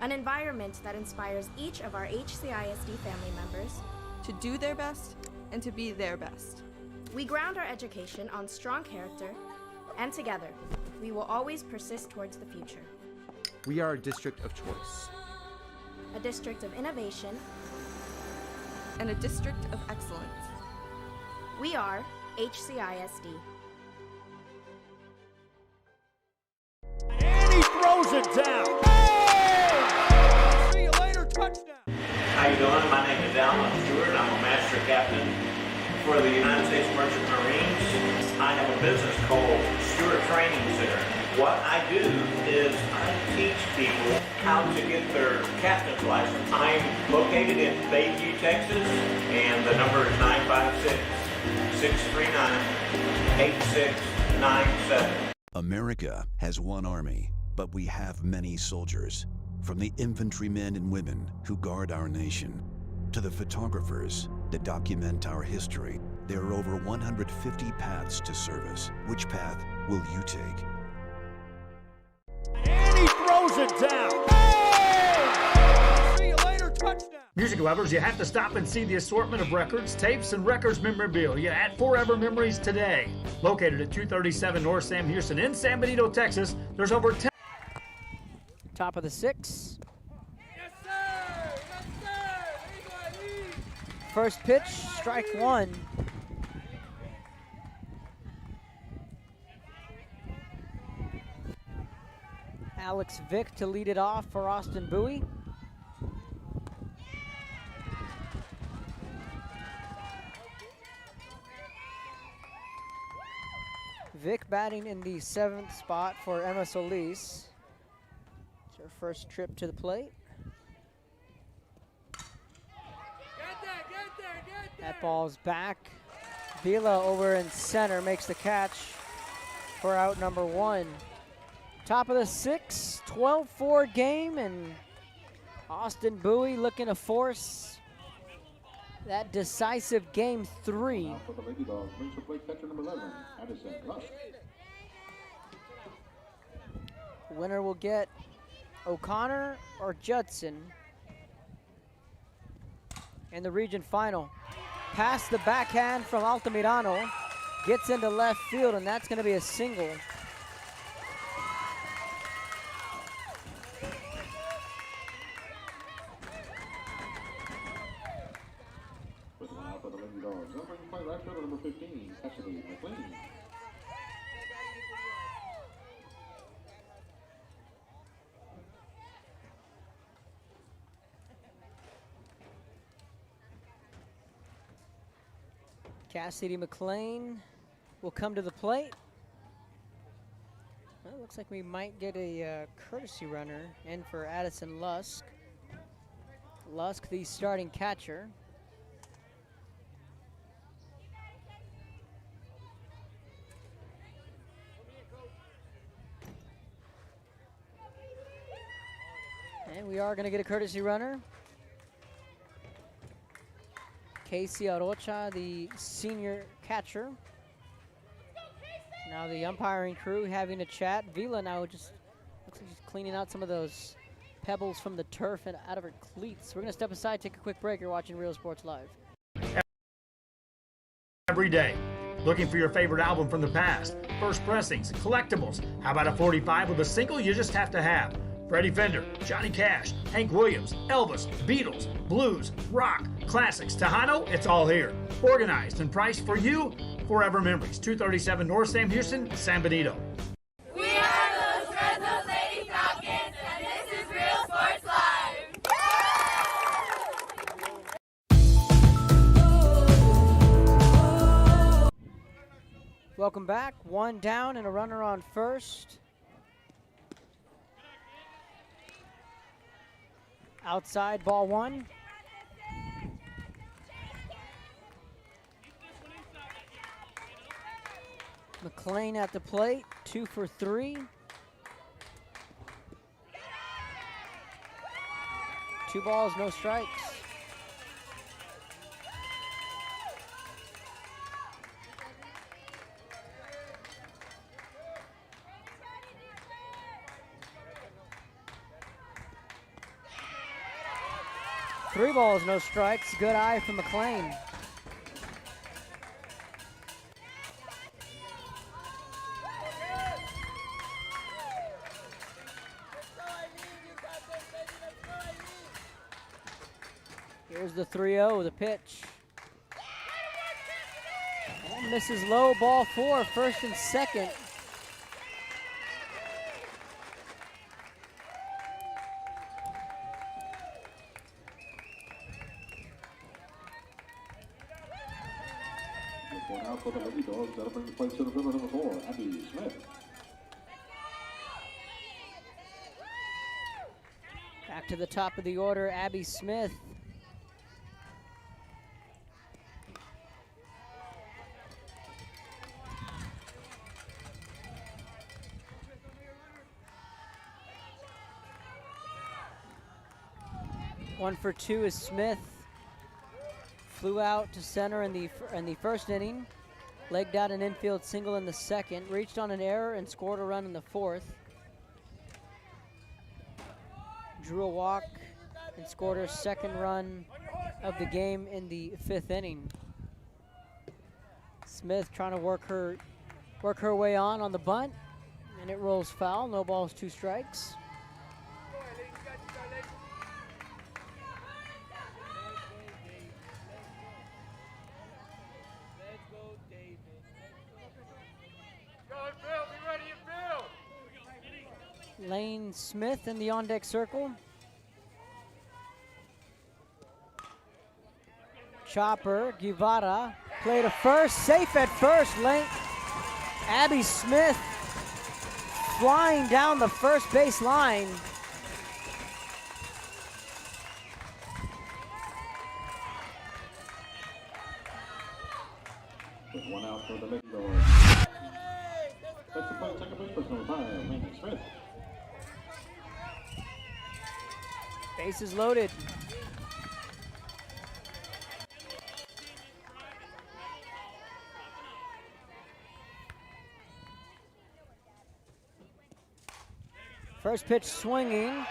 An environment that inspires each of our HCISD family members to do their best and to be their best. We ground our education on strong character, and together, we will always persist towards the future. We are a district of choice. A district of innovation. And a district of excellence. We are HCISD. And he throws it down. Hey! See you later, touchdown. How you doing? My name is Alan Stewart. I'm a master captain for the United States Merchant Marines. I have a business called Stewart Training Center. What I do is I teach people how to get their captain's license. I'm located in Bayview, Texas, and the number is 956-639-8697. America has one army, but we have many soldiers. From the infantrymen and women who guard our nation, to the photographers that document our history, there are over 150 paths to service. Which path will you take? And he throws it down. Hey! See you later, touchdown. Music lovers, you have to stop and see the assortment of records, tapes, and records memorabilia at Forever Memories today. Located at 237 North Sam Houston in San Benito, Texas, there's over 10. Top of the 6. Yes, sir. Yes, sir. First pitch, strike 1. Alex Vick to lead it off for Austin Bowie. Vick batting in the 7th spot for Emma Solis. It's her first trip to the plate. That ball's back. Vila over in center makes the catch for out number 1. Top of the 6, 12-4 game, and Austin Bowie looking to force that decisive game 3. For the Lady Dogs, brings the plate catcher number 11, Addison Lusk. Winner will get O'Connor or Judson in the region final. Past the backhand from Altamirano, gets into left field, and that's going to be a single. With one out for the Lady Dogs, number play right fielder number 15, Cassidy McLean. Cassidy McLean will come to the plate. Well, looks like we might get a courtesy runner in for Addison Lusk. Lusk, the starting catcher. And we are going to get a courtesy runner. Casey Arocha, the senior catcher. Now the umpiring crew having a chat. Vila now just looks like she's cleaning out some of those pebbles from the turf and out of her cleats. We're going to step aside, take a quick break. You're watching Real Sports Live. Every day. Looking for your favorite album from the past? First pressings, collectibles. How about a 45 with a single you just have to have? Freddie Fender, Johnny Cash, Hank Williams, Elvis, Beatles, blues, rock, classics, Tejano, it's all here. Organized and priced for you. Forever Memories, 237 North Sam Houston, San Benito. We are the Fresnos Lady Falcons, and this is Real Sports Live. Welcome back. One down and a runner on first. Outside, ball 1. McLean at the plate, 2 for 3. 2 balls, no strikes. Three balls, no strikes. Good eye from McLean. Here's the 3-0, the pitch. And misses low, ball 4, first and second. One out for the Lady Dogs. That'll bring the plate to the river number 4, Abby Smith. Back to the top of the order, Abby Smith. One for 2 is Smith. Flew out to center in the first inning. Legged out an infield single in the second. Reached on an error and scored a run in the fourth. Drew a walk and scored her second run of the game in the 5th inning. Smith trying to work her way on the bunt, and it rolls foul. No balls, 2 strikes. Lane Smith in the on-deck circle. Chopper, Guevara, play to first, safe at first. Lane, Abby Smith flying down the first base line. With one out for the Lady Dogs. That's the plate, second base, number 5, Lady Smith. Bases loaded. First pitch swinging,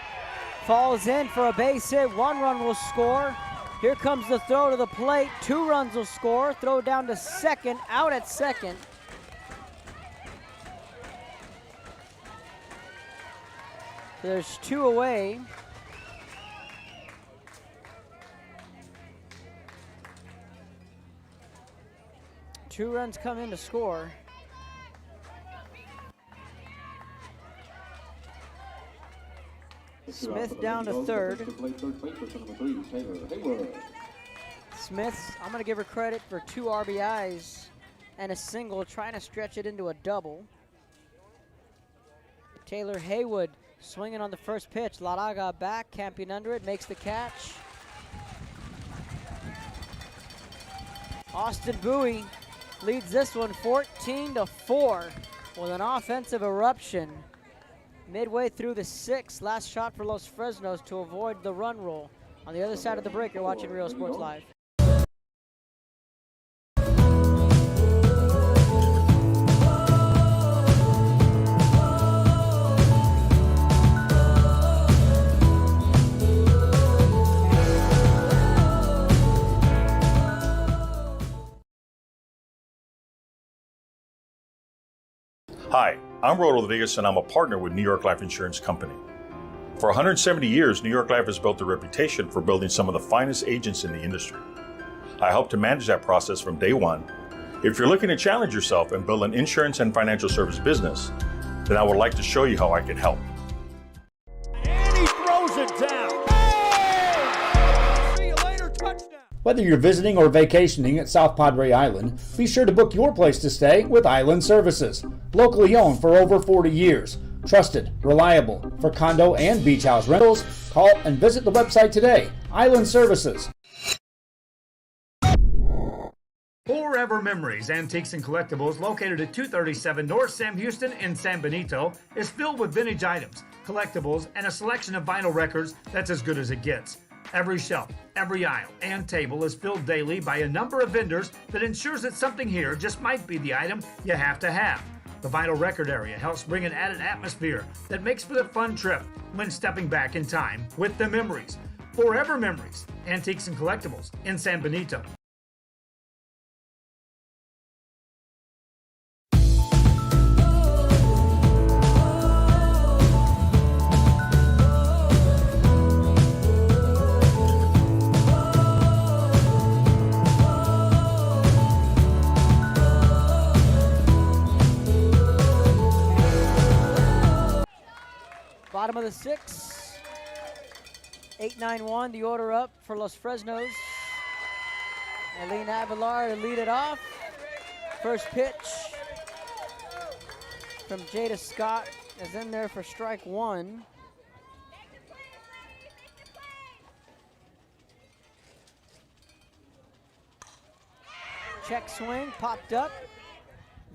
falls in for a base hit. 1 run will score. Here comes the throw to the plate. 2 runs will score. Throw down to second, out at second. There's 2 away. Two runs come in to score. Smith down to third. Smith, I'm going to give her credit for 2 RBIs and a single, trying to stretch it into a double. Taylor Haywood swinging on the first pitch. Laraga back, camping under it, makes the catch. Austin Bowie leads this one 14-4 with an offensive eruption. Midway through the 6th, last shot for Los Fresnos to avoid the run roll. On the other side of the break, you're watching Real Sports Live. Hi, I'm Rodo Rodriguez, and I'm a partner with New York Life Insurance Company. For 170 years, New York Life has built a reputation for building some of the finest agents in the industry. I help to manage that process from day one. If you're looking to challenge yourself and build an insurance and financial service business, then I would like to show you how I can help. And he throws it down. Hey! See you later, touchdown. Whether you're visiting or vacationing at South Padre Island, be sure to book your place to stay with Island Services. Locally owned for over 40 years. Trusted, reliable for condo and beach house rentals. Call and visit the website today. Island Services. Forever Memories, Antiques and Collectibles, located at 237 North Sam Houston in San Benito, is filled with vintage items, collectibles, and a selection of vinyl records that's as good as it gets. Every shelf, every aisle, and table is filled daily by a number of vendors that ensures that something here just might be the item you have to have. The vinyl record area helps bring an added atmosphere that makes for the fun trip when stepping back in time with the memories. Forever Memories, Antiques and Collectibles in San Benito. Bottom of the 6, 8-9-1, the order up for Los Fresnos. Eileen Aguilar to lead it off. First pitch from Jada Scott is in there for strike one. Check swing, popped up.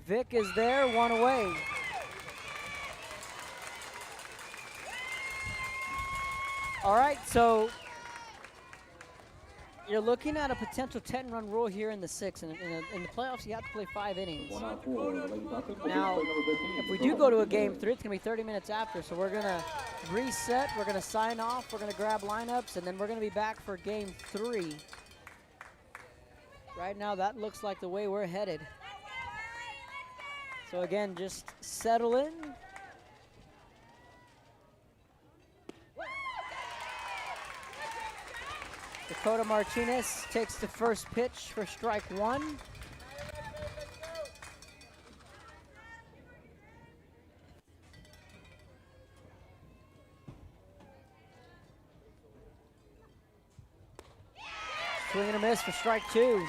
Vic is there, one away. All right, so you're looking at a potential 10-run rule here in the 6th, and in the playoffs you have to play 5 innings. Now, if we do go to a game 3, it's going to be 30 minutes after, so we're going to reset, we're going to sign off, we're going to grab lineups, and then we're going to be back for game 3. Right now, that looks like the way we're headed. So again, just settle in. Dakota Martinez takes the first pitch for strike one. Swing and a miss for strike two.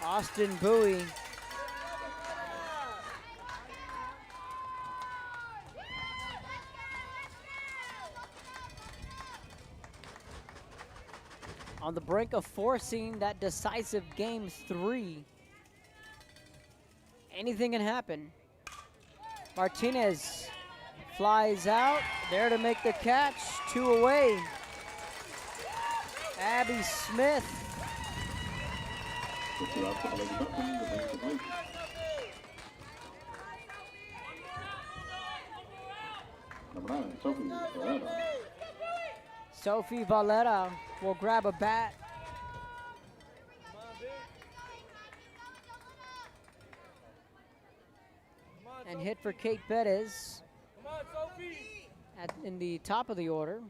Austin Bowie. On the brink of forcing that decisive game 3. Anything can happen. Martinez flies out, there to make the catch, 2 away. Abby Smith. Number 9, Sophie Valera. Sophie Valera will grab a bat. And hit for Kate Bettis in the top of the order.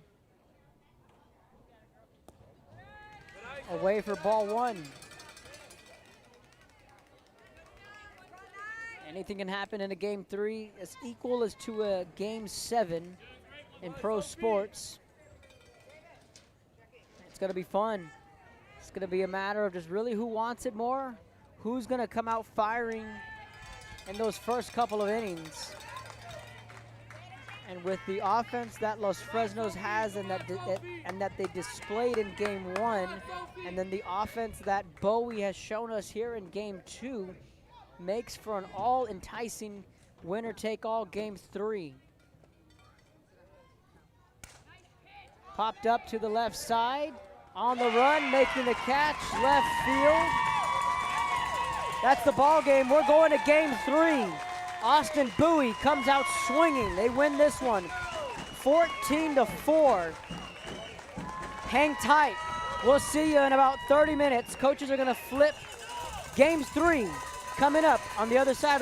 Away for ball 1. Anything can happen in a game 3, as equal as to a game 7 in pro sports. It's going to be fun. It's going to be a matter of just really who wants it more, who's going to come out firing in those first couple of innings. And with the offense that Los Fresnos has and that they displayed in game 1, and then the offense that Bowie has shown us here in game 2, makes for an all-enticing winner-take-all game 3. Popped up to the left side, on the run, making the catch, left field. That's the ball game. We're going to game 3. Austin Bowie comes out swinging. They win this one 14-4. Hang tight. We'll see you in about 30 minutes. Coaches are going to flip games 3 coming up on the other side.